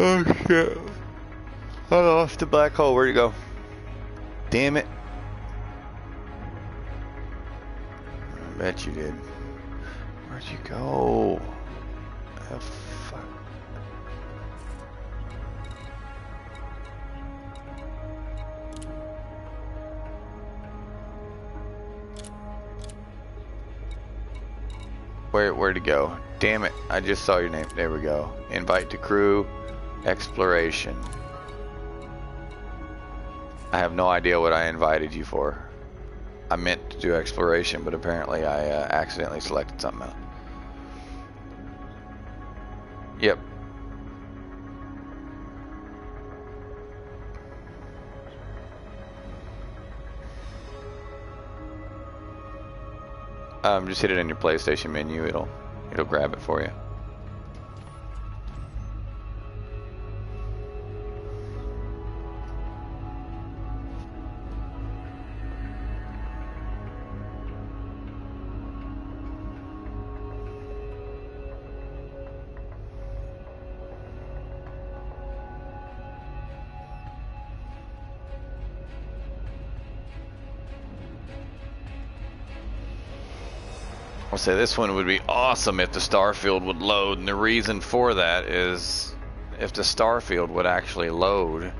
Oh shit. I lost the black hole. Where'd it go? Damn it. I bet you did. Where'd you go? Oh, fuck. Where'd it go? Damn it. I just saw your name. There we go. Invite to crew. Exploration. I have no idea what I invited you for. I meant to do exploration, but apparently I accidentally selected something else. Yep. Just hit it in your PlayStation menu. It'll grab it for you. I'll say this one would be awesome if the star field would load, and the reason for that is if the star field would actually load.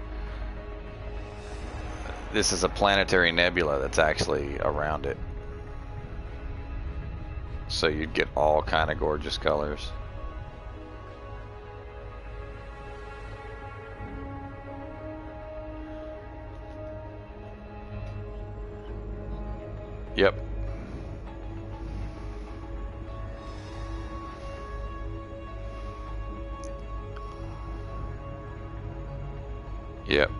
This is a planetary nebula that's actually around it, so you'd get all kind of gorgeous colors. Yep. Yep.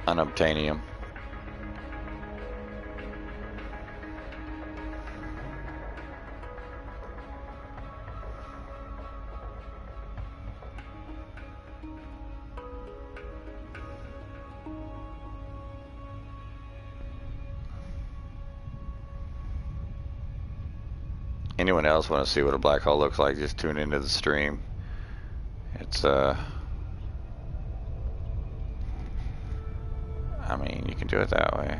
Unobtainium. Anyone else want to see what a black hole looks like, just tune into the stream. It's I mean, you can do it that way.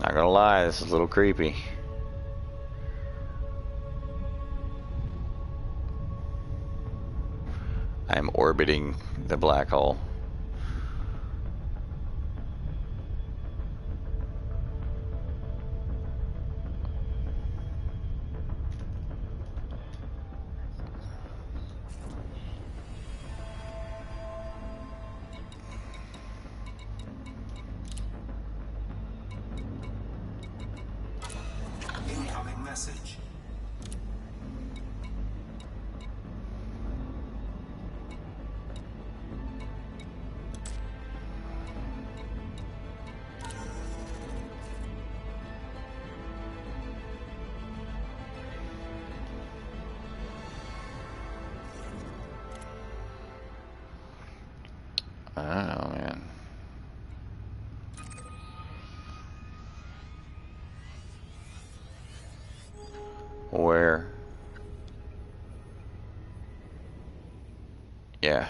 Not gonna lie, this is a little creepy. I'm orbiting the black hole. Incoming message. I don't know, man. Where? Yeah.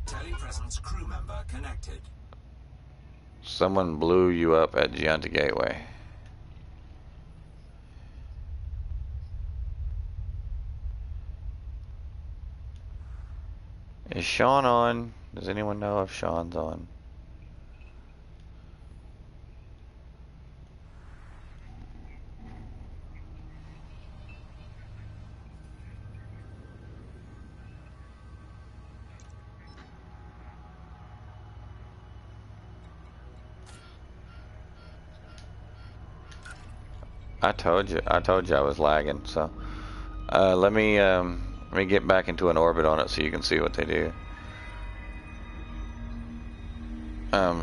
Telepresence crew member connected. Someone blew you up at Gianta Gateway. Is Sean on? Does anyone know if Sean's on? I told you I was lagging, so let me get back into an orbit on it so you can see what they do.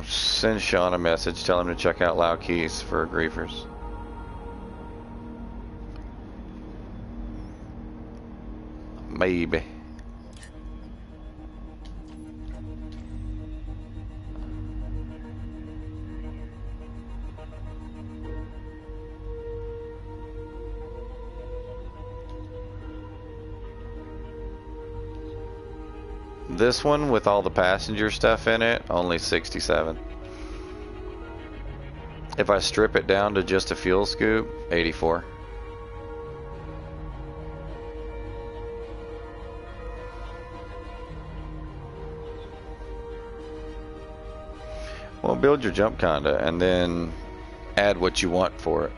Send Sean a message, tell him to check out Loud Keys for griefers. Maybe. This one with all the passenger stuff in it, only 67. If I strip it down to just a fuel scoop, 84. Well, build your jump conda and then add what you want for it.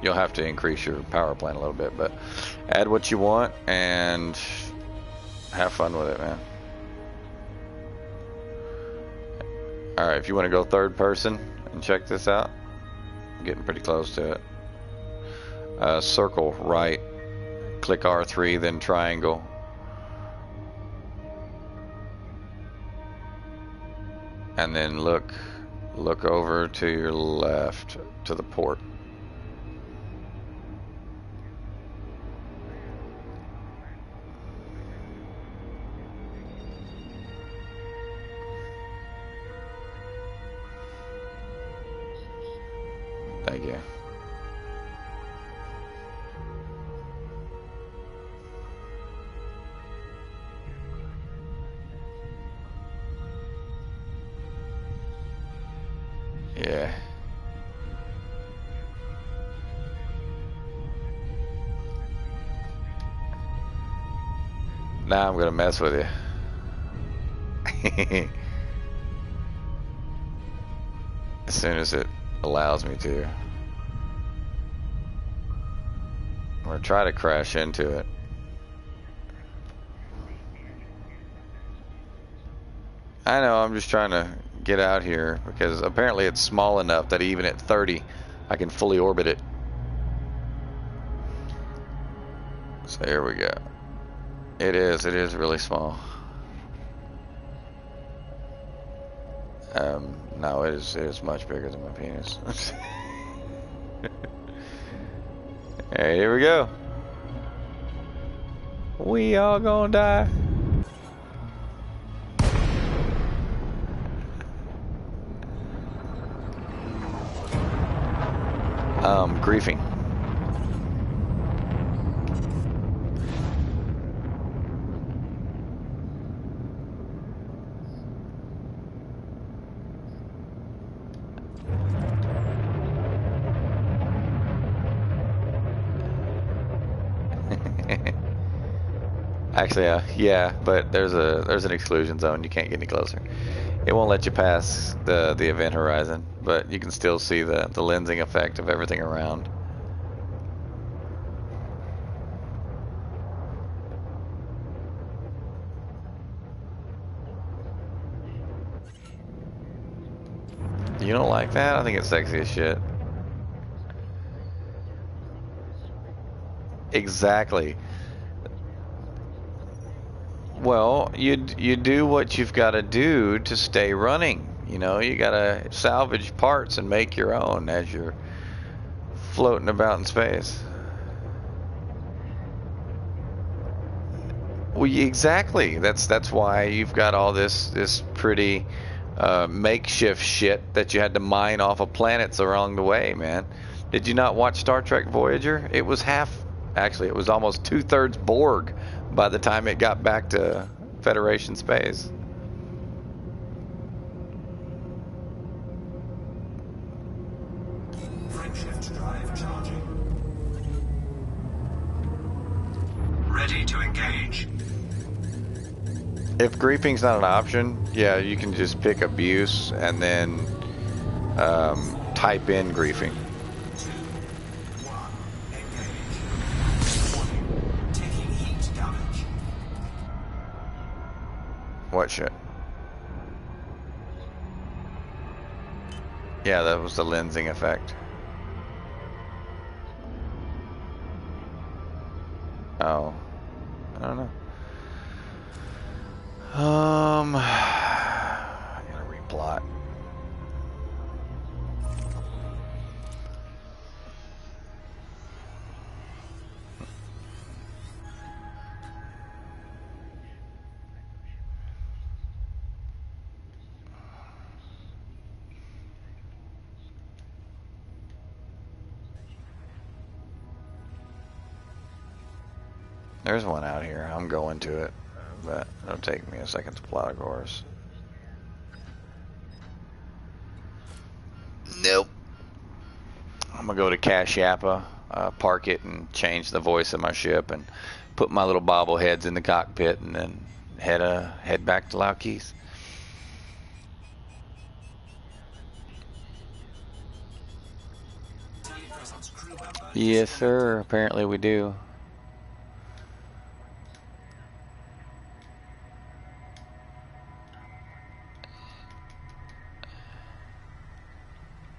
you'll have to increase your power plant a little bit, but add what you want and have fun with it, man. Alright, if you want to go third person and check this out, I'm getting pretty close to it. Circle right, click R3, then triangle. And then look over to your left to the port. Thank you. Yeah. Now I'm gonna mess with you. As soon as it allows me to. I'm gonna try to crash into it. I know, I'm just trying to get out here because apparently it's small enough that even at 30 I can fully orbit it. So here we go. It is really small. No, it is much bigger than my penis. Alright, here we go. We all gonna die. Griefing. Actually, yeah, but there's an exclusion zone. You can't get any closer. It won't let you pass the event horizon, but you can still see the lensing effect of everything around. You don't like that? I think it's sexy as shit. Exactly. Well, you do what you've got to do to stay running. You know, you got to salvage parts and make your own as you're floating about in space. Well, exactly. That's why you've got all this pretty makeshift shit that you had to mine off of planets along the way, man. Did you not watch Star Trek Voyager? It was actually, it was almost 2/3 Borg by the time it got back to Federation space. Frameshift drive charging. Ready to engage. If griefing's not an option, yeah, you can just pick abuse and then type in griefing. 2, 1, engage. Warning, taking heat damage. What shit? Yeah, that was the lensing effect. Oh, I don't know. I gotta replot. There's one out here. I'm going to it, but it'll take me a second to plot a course. Nope. I'm gonna go to Cash Yappa, park it, and change the voice of my ship, and put my little bobbleheads in the cockpit, and then head back to Laukis. Presence crew member Yes, disconnected. sir. Apparently we do.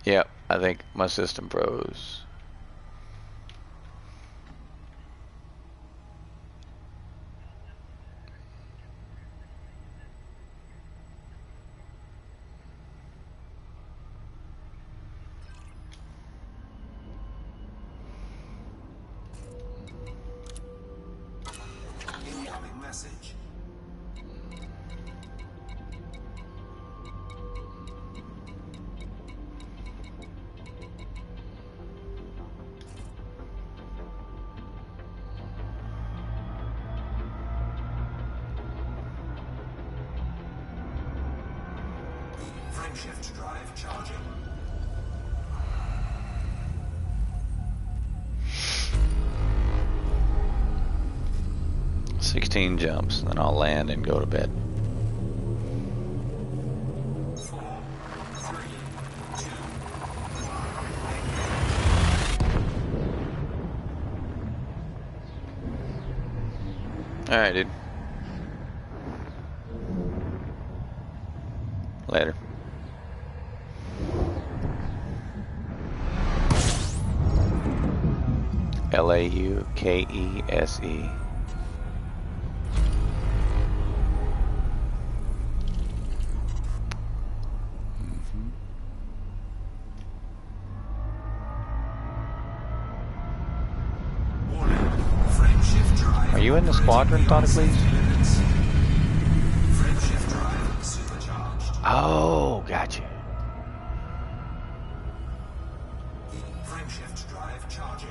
Yep, I think my system froze. Incoming message. Frameshift drive charging. 16 jumps, then I'll land and go to bed. 4, 3, 2, Alright, dude. Later. Laukese. warning. Frameshift drive. Are you in the squadron, operating Tonicles? beyond safety limits. Frameshift drive supercharged. Oh, gotcha. Frameshift drive charging.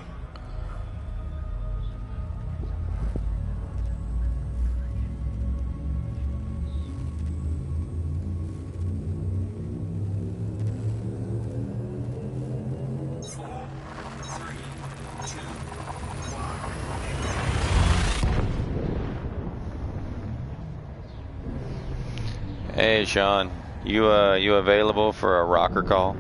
Four, three, two, Hey, Sean. You available for a rocker call?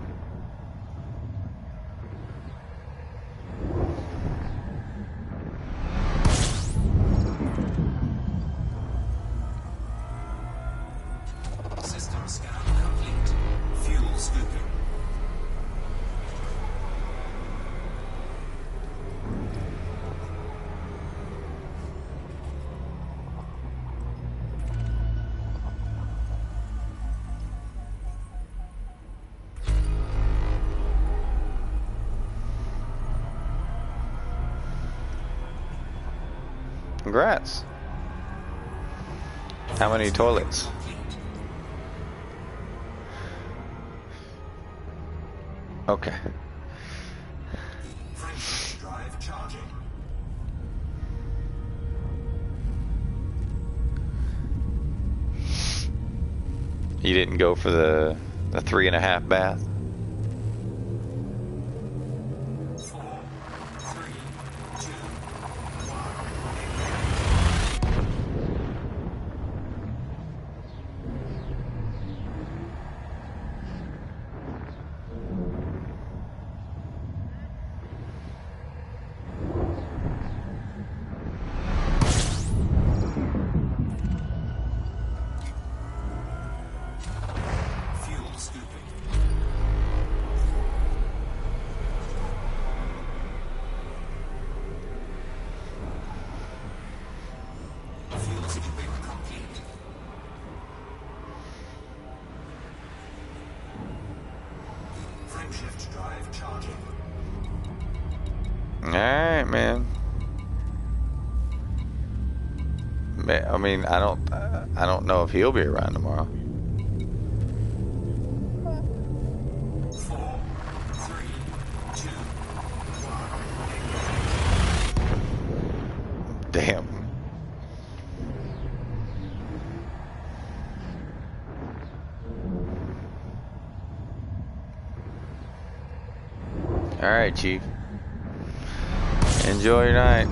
system scan complete. Fuel scooping. Congrats. How many toilets? Complete. Okay. Frameshift drive charging. You didn't go for the 3.5 bath? 4, 3, 2, fuel scooping. Fuel scooping complete. Frameshift drive charging. Alright, man. I mean, I don't know if he'll be around tomorrow. 4, 3, 2, Damn. Alright, Chief. Enjoy your night.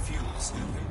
fuel scooping.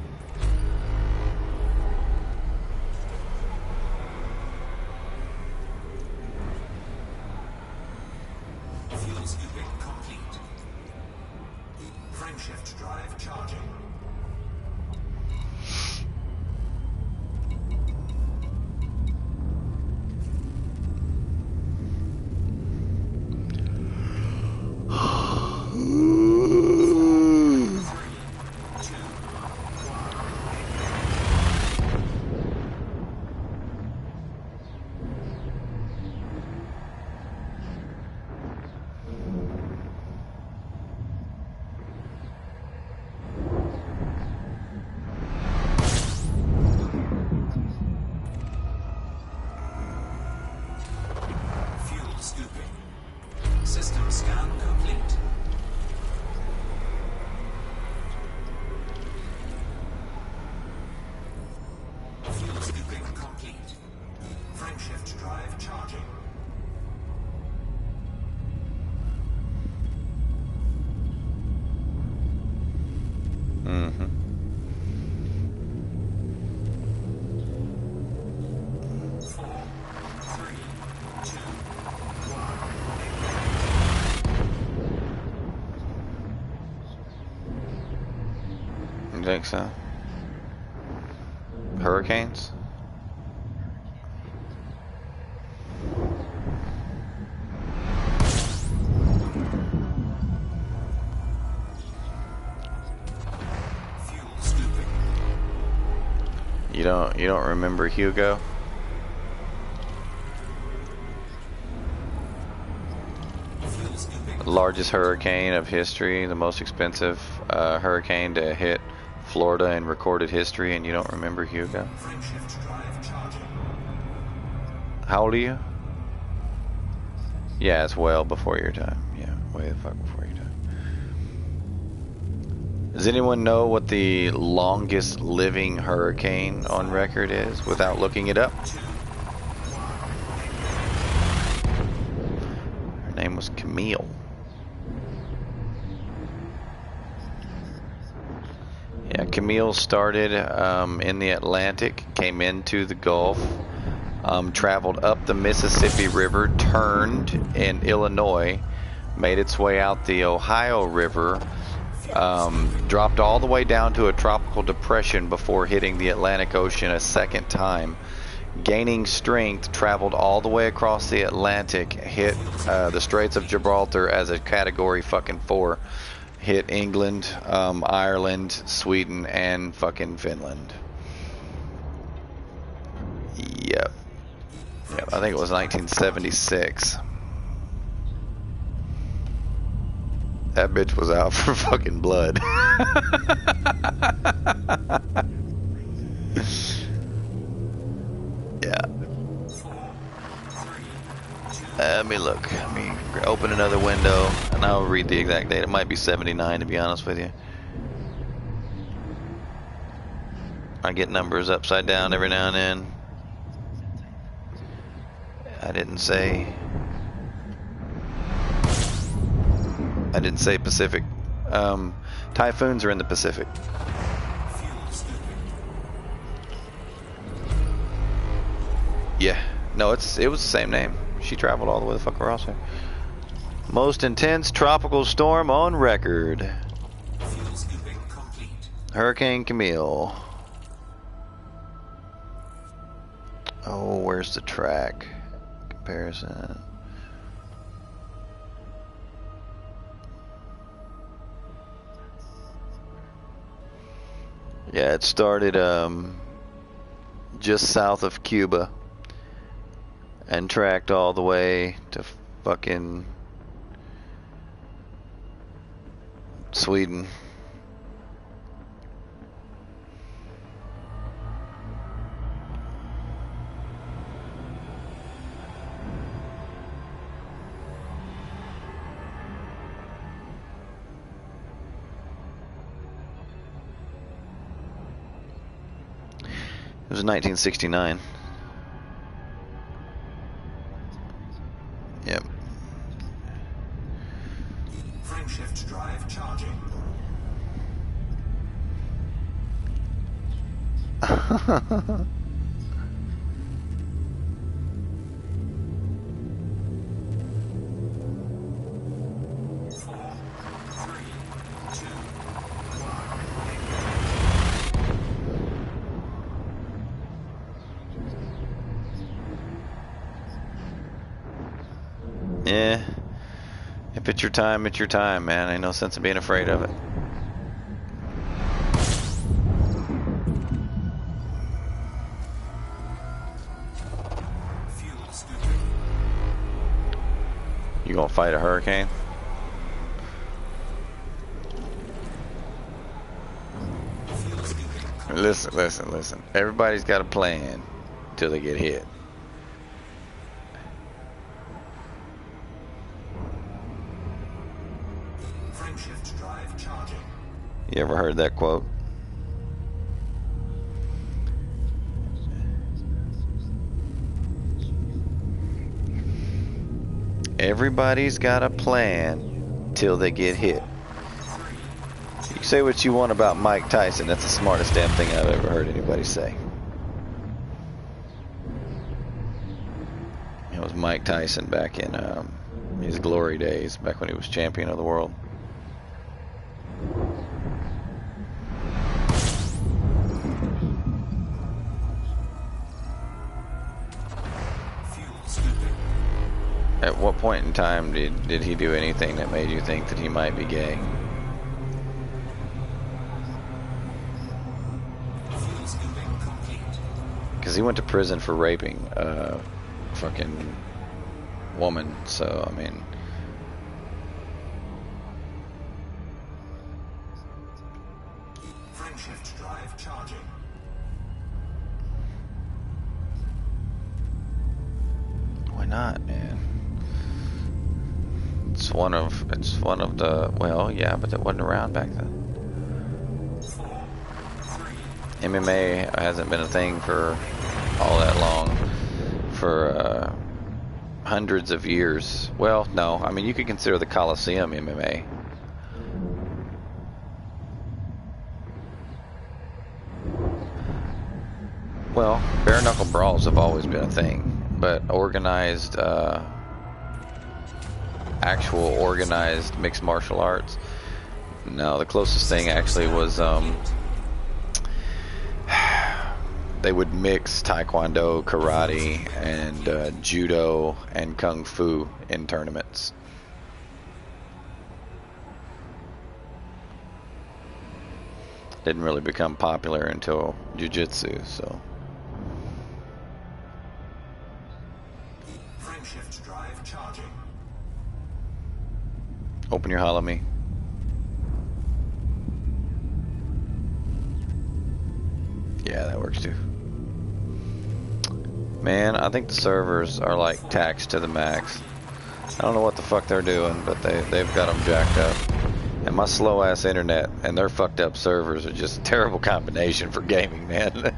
think so. Hurricanes? Fuel scooping. You don't remember Hugo? Fuel scooping. The largest hurricane of history, the most expensive hurricane to hit Florida in recorded history, and you don't remember Hugo? Frameshift drive charging. How old are you? Yeah, it's well before your time. Yeah, way the fuck before your time. Does anyone know what the longest living hurricane on record is without looking it up? Her name was Camille. Yeah, Camille started in the Atlantic, came into the Gulf, traveled up the Mississippi River, turned in Illinois, made its way out the Ohio River, dropped all the way down to a tropical depression before hitting the Atlantic Ocean a second time. Gaining strength, traveled all the way across the Atlantic, hit the Straits of Gibraltar as a Category fucking 4. Hit England, Ireland, Sweden, and fucking Finland. Yep. I think it was 1976. That bitch was out for fucking blood. Yeah. Let me look. Let me open another window and I'll read the exact date. It might be 79 to be honest with you. I get numbers upside down every now and then. I didn't say Pacific. Typhoons are in the Pacific. Yeah. No, it was the same name. She traveled all the way the fuck across there. Most intense tropical storm on record. Hurricane Camille. Oh, where's the track comparison? Yeah, it started just south of Cuba and tracked all the way to fucking Sweden. It was 1969. Yep. Frameshift drive charging. Yeah. If it's your time, it's your time, man. Ain't no sense of being afraid of it. You gonna fight a hurricane? Listen. Everybody's got a plan till they get hit. Frameshift drive charging. You ever heard that quote? Everybody's got a plan till they get hit. You can say what you want about Mike Tyson. That's the smartest damn thing I've ever heard anybody say. It was Mike Tyson back in his glory days, back when he was champion of the world. At what point in time did he do anything that made you think that he might be gay? Fuel scooping complete. Because he went to prison for raping a fucking woman, so I mean... Frameshift drive charging. Why not, man? It's one of the, well, yeah, but it wasn't around back then. 4, 3. MMA hasn't been a thing for all that long, for hundreds of years. Well, no, I mean, you could consider the Coliseum MMA. Well, bare knuckle brawls have always been a thing, but organized, actual organized mixed martial arts, no, the closest thing actually was, they would mix taekwondo, karate, and judo and kung fu in tournaments. Didn't really become popular until jiu-jitsu, so. Frameshift drive charging. Open your hollow me. Yeah, that works too. Man, I think the servers are like taxed to the max. I don't know what the fuck they're doing, but they've got them jacked up. And my slow ass internet and their fucked up servers are just a terrible combination for gaming, man.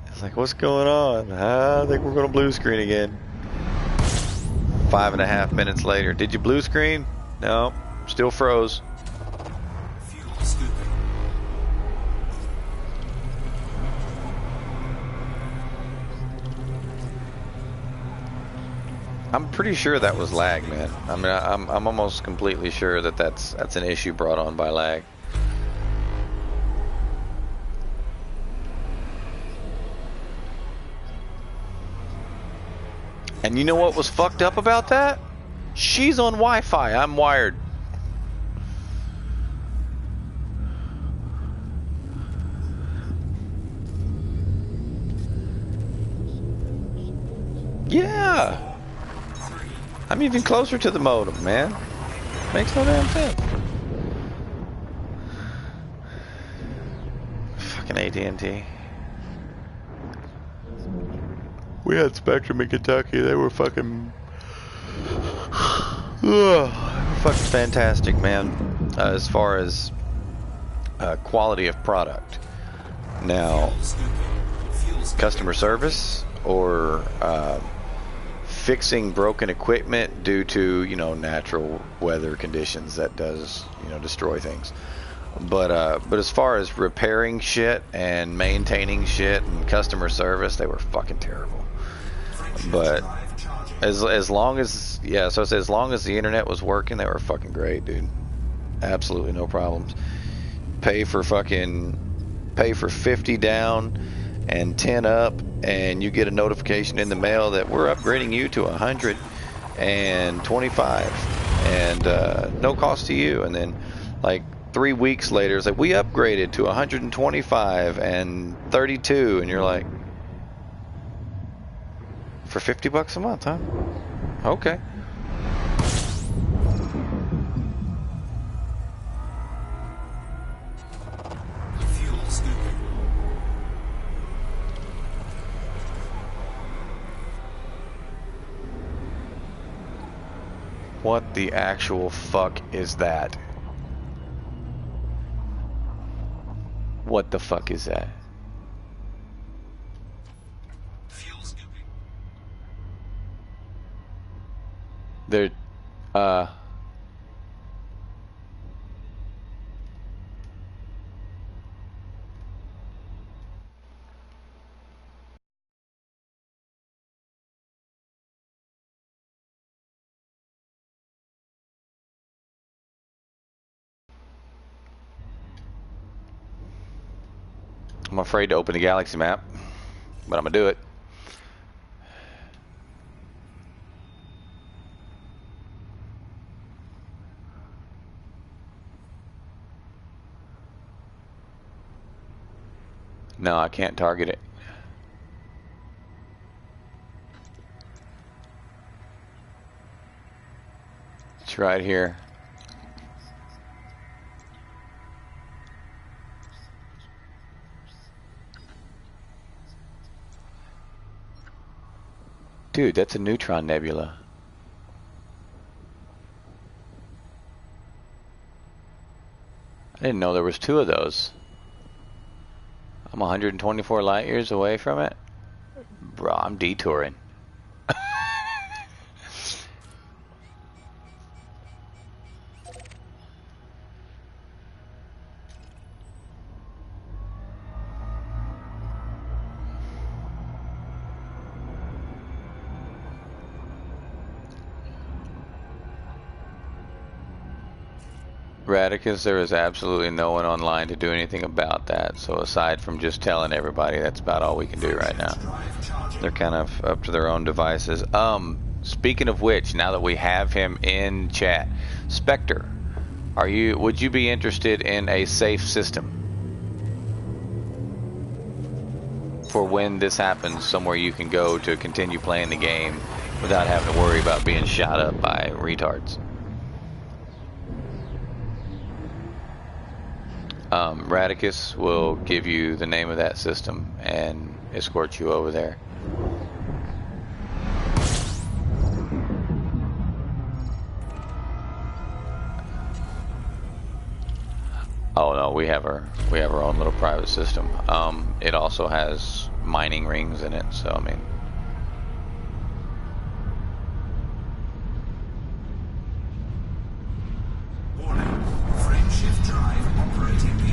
It's like, what's going on? I think we're gonna blue screen again. 5.5 minutes later. Did you blue screen? No, still froze. Fuel scooping. I'm pretty sure that was lag, man. I mean, I'm almost completely sure that that's an issue brought on by lag. And you know what was fucked up about that? She's on Wi-Fi. I'm wired. Yeah. I'm even closer to the modem, man. Makes no damn sense. Fucking AT&T. We had Spectrum in Kentucky. They were fucking... fucking fantastic, man. As far as quality of product. Now, customer service or... fixing broken equipment due to, you know, natural weather conditions that does, you know, destroy things. But as far as repairing shit and maintaining shit and customer service, they were fucking terrible. But as long as, yeah, so I said as long as the internet was working, they were fucking great, dude. Absolutely no problems. Pay for 50 down and 10 up, and you get a notification in the mail that we're upgrading you to 125 and no cost to you. And then like 3 weeks later it's like, we upgraded to 125 and 32, and you're like, for $50 a month, huh? Okay. Fuel scooping. What the actual fuck is that? What the fuck is that? Fuel scooping. They're, I'm afraid to open the galaxy map, but I'm gonna do it. No, I can't target it. It's right here. Dude, that's a neutron nebula. I didn't know there was two of those. I'm 124 light years away from it. Bro, I'm detouring. Radicus, there is absolutely no one online to do anything about that. So aside from just telling everybody, that's about all we can do right now. They're kind of up to their own devices. Speaking of which, now that we have him in chat, Spectre, would you be interested in a safe system for when this happens, somewhere you can go to continue playing the game without having to worry about being shot up by retards? Radicus will give you the name of that system and escort you over there. Oh no, we have our own little private system. It also has mining rings in it, so I mean.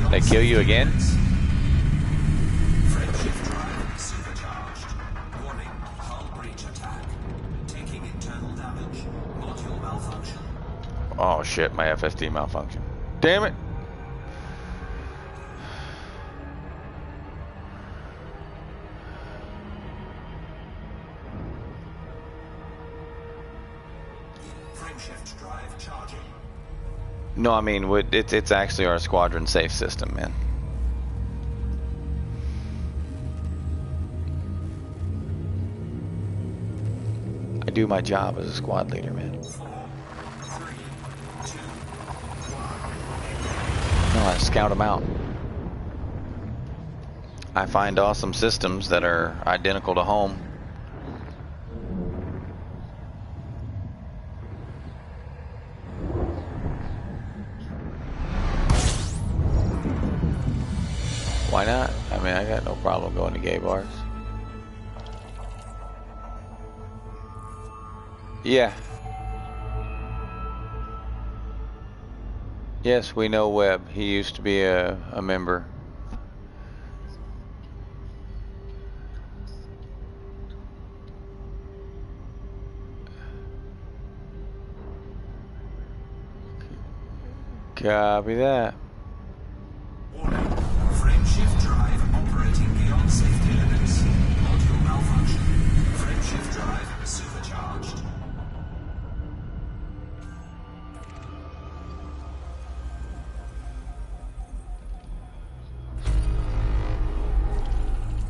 They kill you again? Frameshift drive supercharged. Warning, hull breach attack. Taking internal damage. Module malfunction. Oh shit, my FSD malfunction. Damn it! Frameshift drive charging. No, I mean, it's actually our squadron safe system, man. I do my job as a squad leader, man. 4, 3, 2, 1. No, I scout them out. I find awesome systems that are identical to home. Why not? I mean, I got no problem going to gay bars. Yeah. Yes, we know Webb. He used to be a member. Copy that. Warning, frameshift drive operating beyond safety limits. Module malfunction. Frameshift drive supercharged.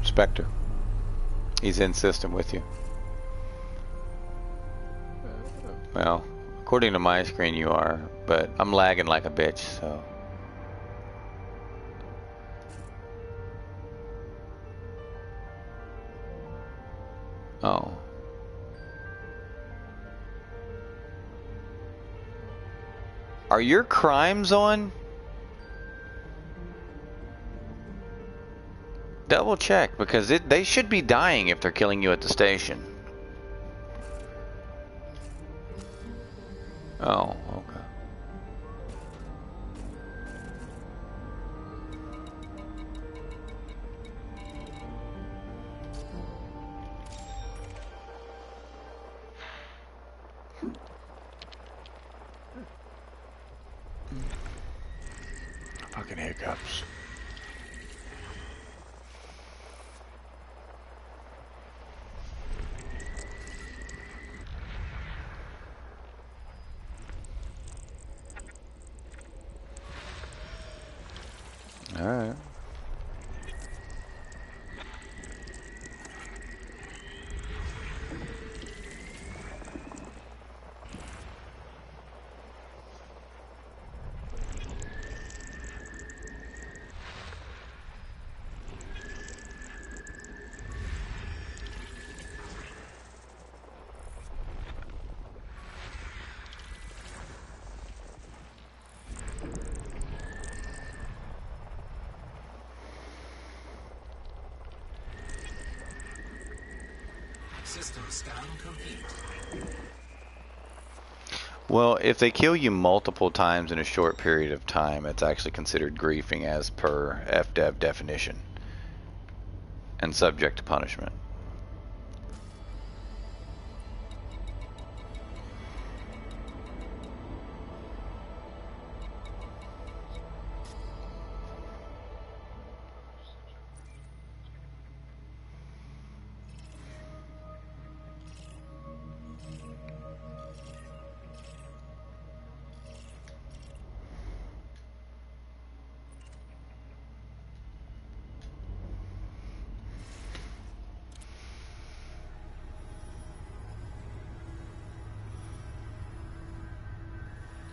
Spectre. He's in system with you. Well, according to my screen you are, but I'm lagging like a bitch, so. Oh. Are your crimes on? Double check, because they should be dying if they're killing you at the station. Oh, okay. Fucking hiccups. All right. System scan complete. Well, if they kill you multiple times in a short period of time, it's actually considered griefing as per FDev definition and subject to punishment.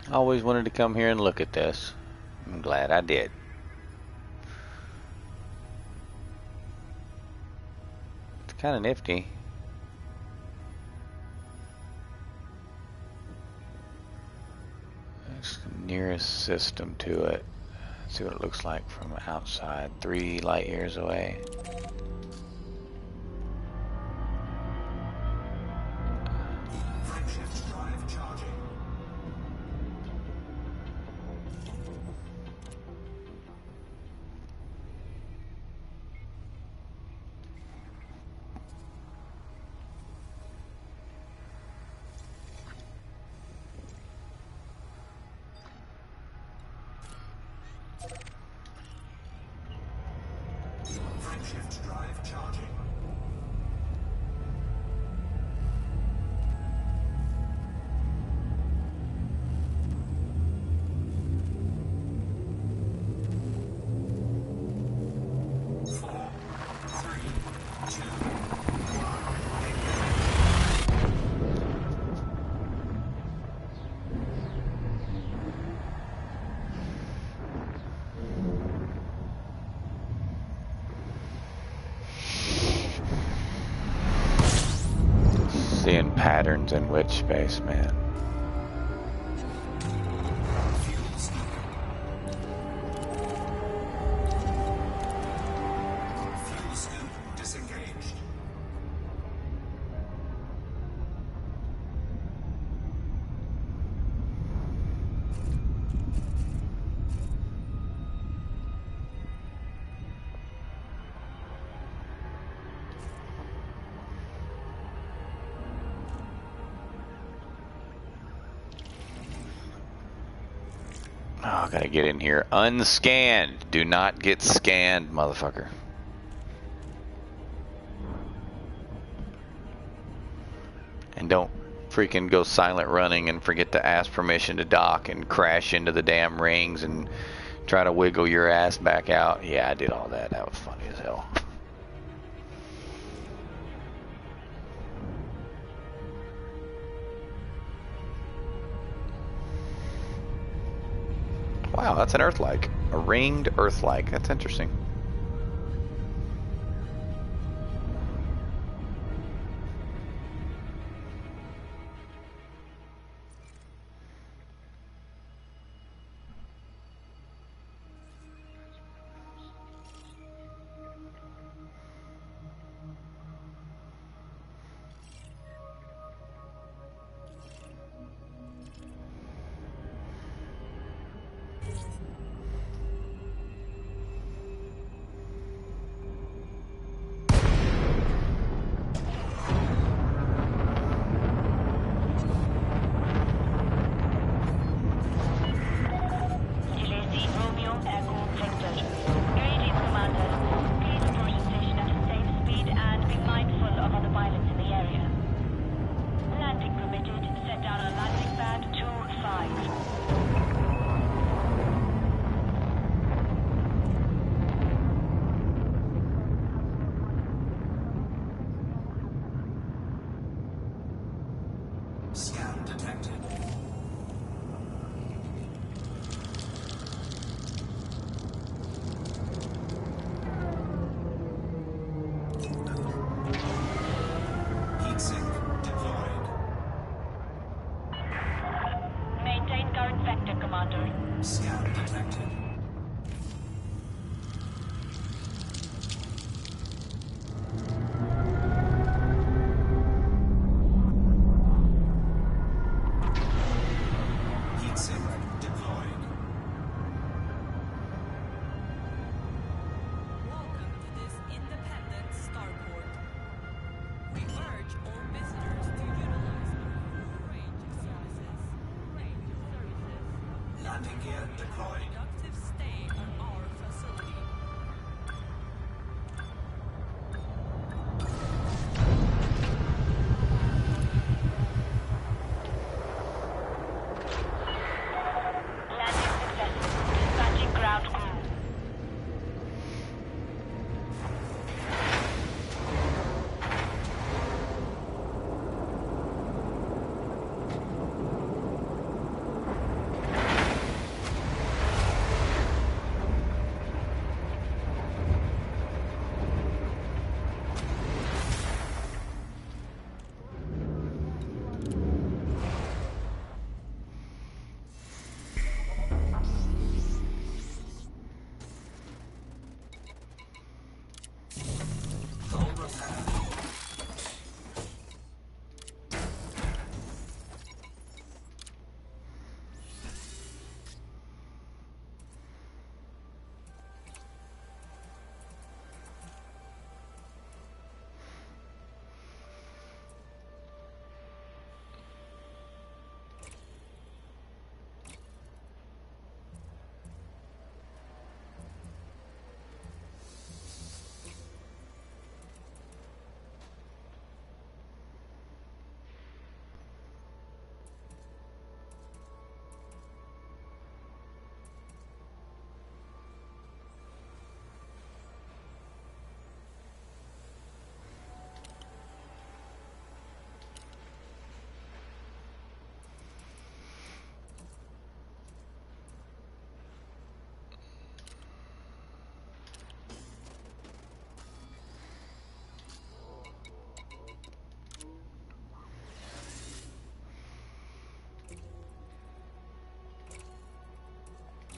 I always wanted to come here and look at this. I'm glad I did. It's kind of nifty. It's the nearest system to it. Let's see what it looks like from outside. 3 light years away. Frameshift drive charging. Frameshift drive charging. Four, three, two, Seeing patterns in which space, man. fuel scoop. Fuel scoop disengaged. Oh, I gotta get in here. Unscanned. Do not get scanned, motherfucker. And don't freaking go silent running and forget to ask permission to dock and crash into the damn rings and try to wiggle your ass back out. Yeah, I did all that. That was funny as hell. Wow, that's an Earth-like. A ringed Earth-like. That's interesting. Scan detected. Heatsink deployed. Maintain current vector, Commander. Scan detected.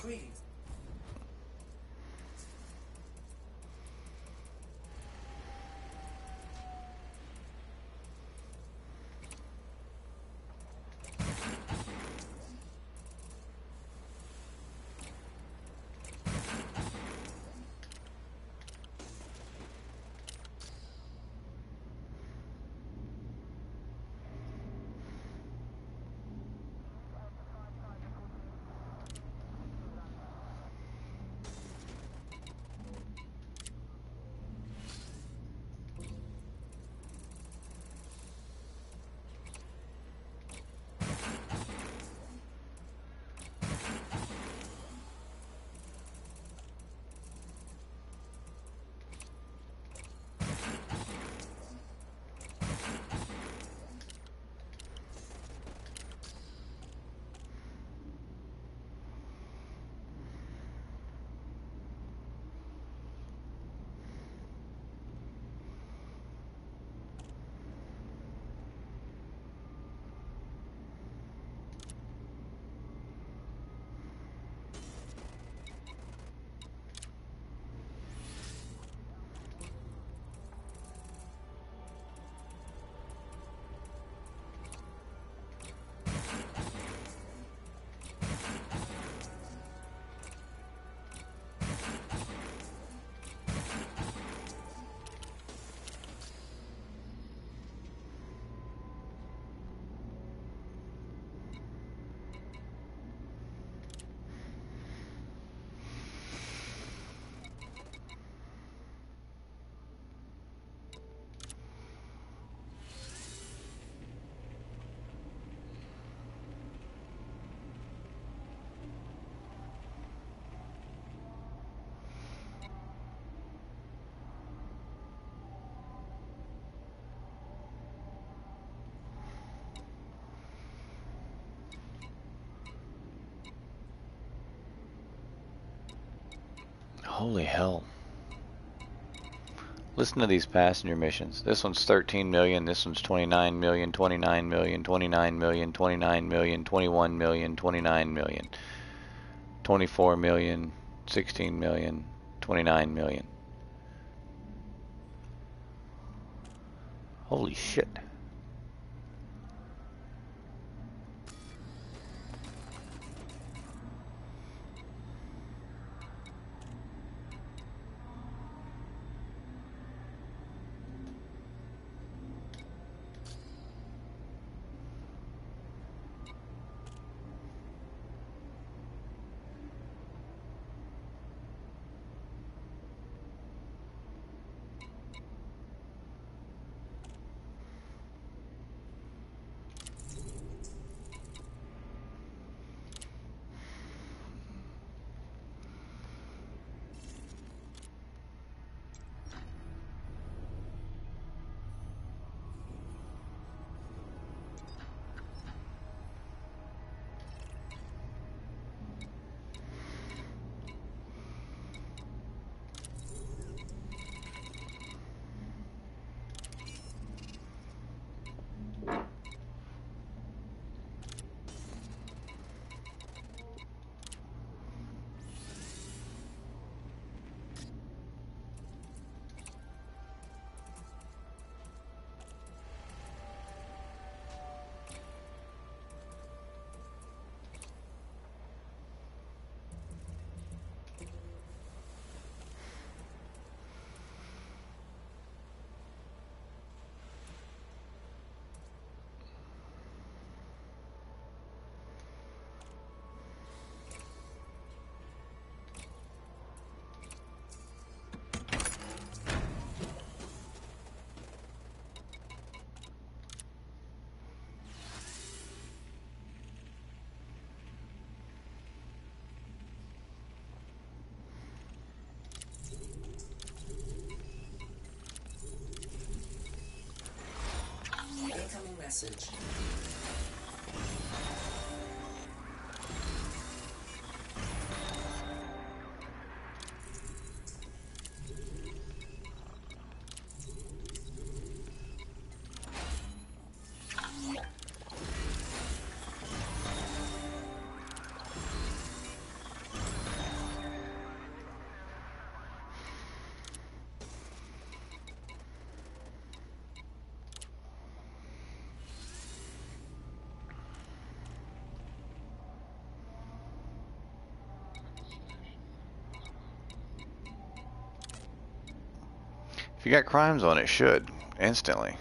Greetings. Holy hell. Listen to these passenger missions. This one's 13 million, this one's 29 million, 29 million, 29 million, 29 million, 21 million, 29 million, 24 million, 16 million, 29 million. Holy shit. Incoming message. If you got crimes on it, should instantly.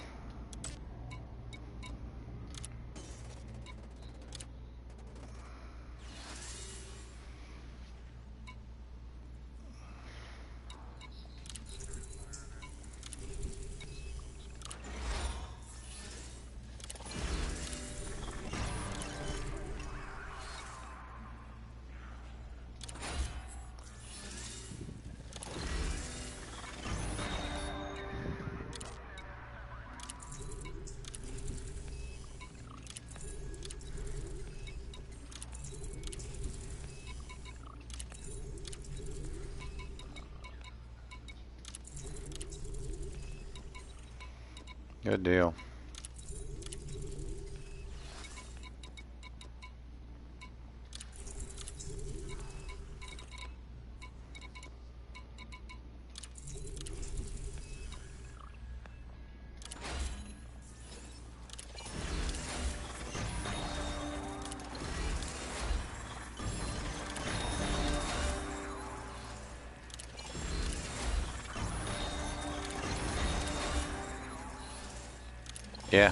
Good deal. Yeah.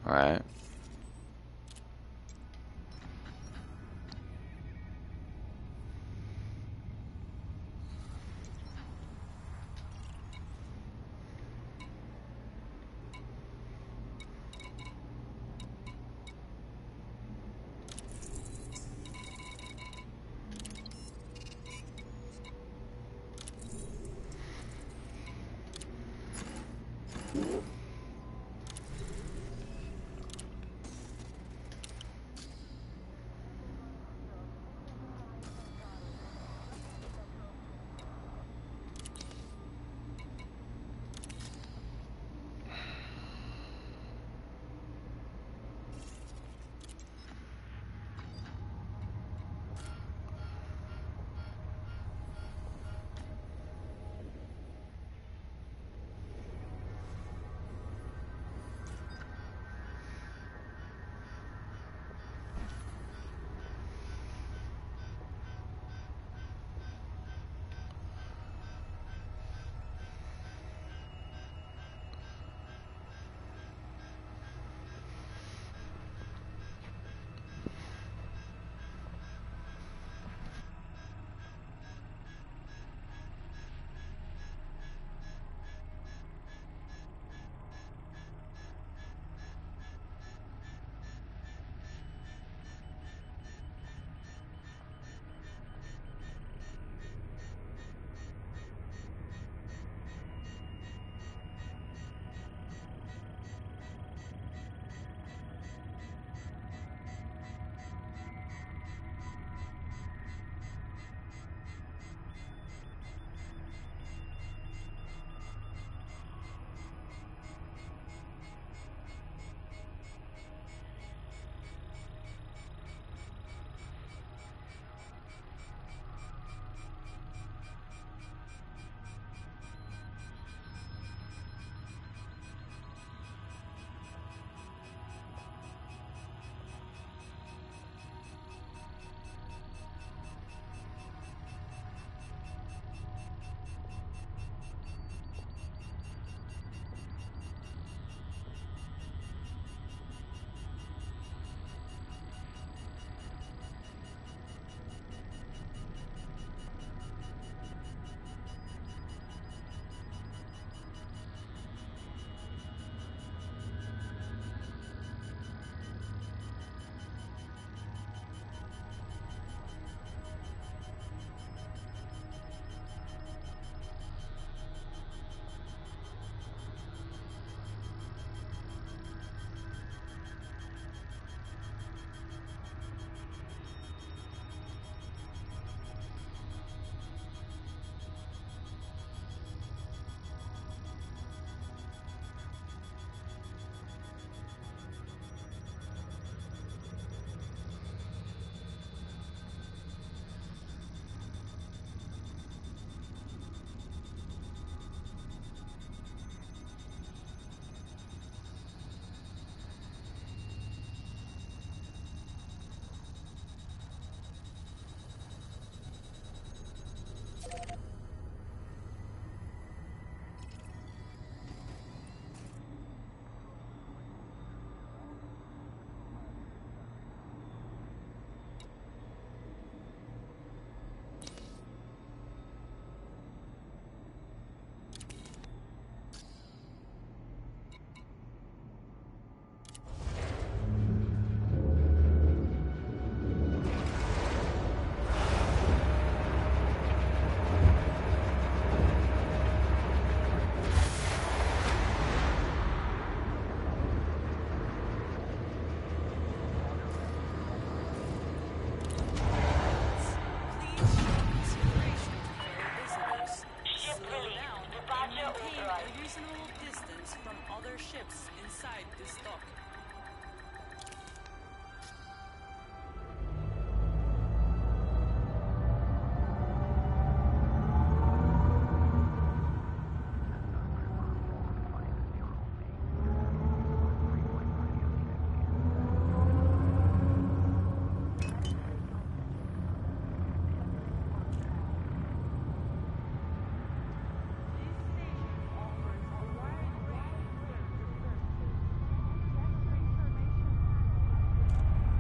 All right.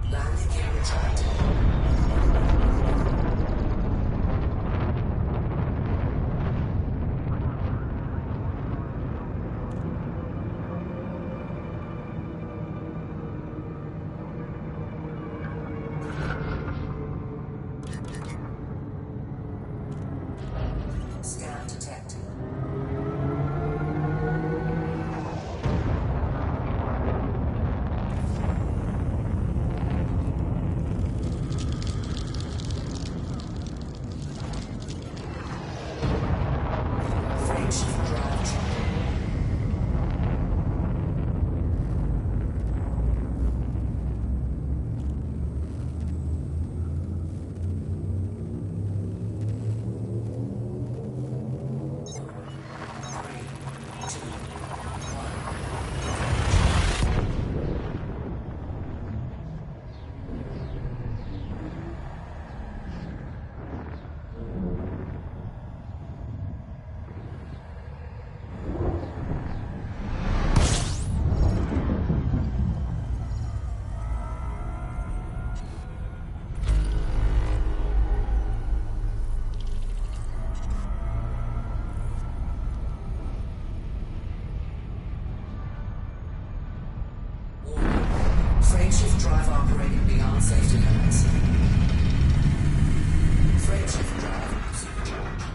Landing gear retracted. Scan detected. Frameshift drive charging. Frameshift drive operating beyond safety limits. Frameshift drive supercharged.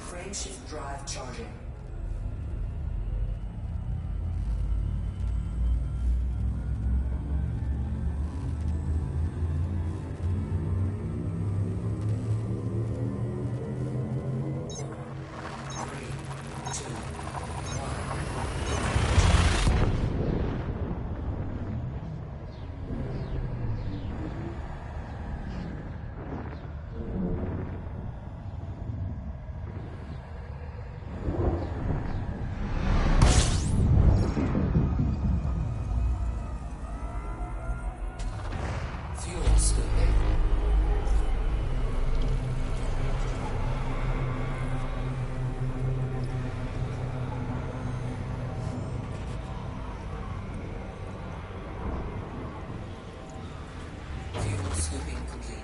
Frameshift drive charging. Fuel scooping. Fuel scooping complete.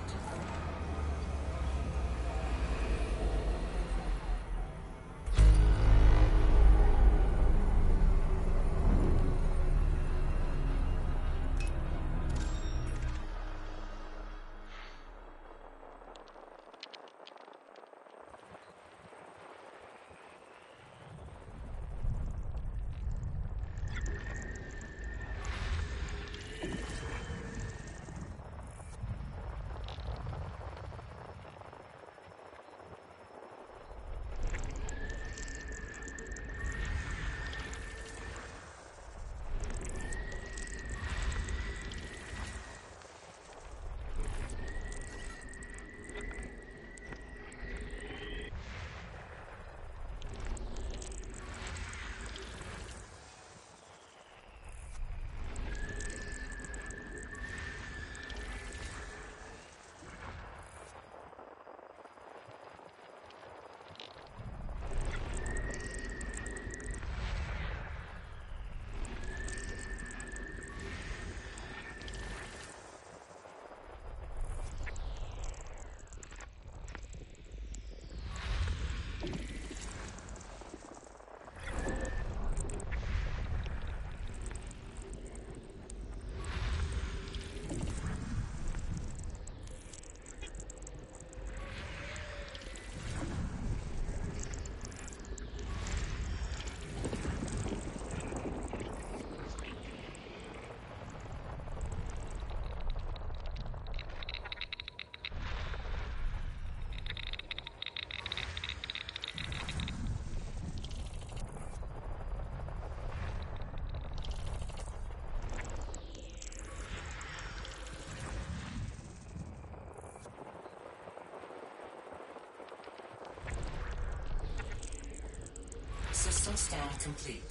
System scan complete.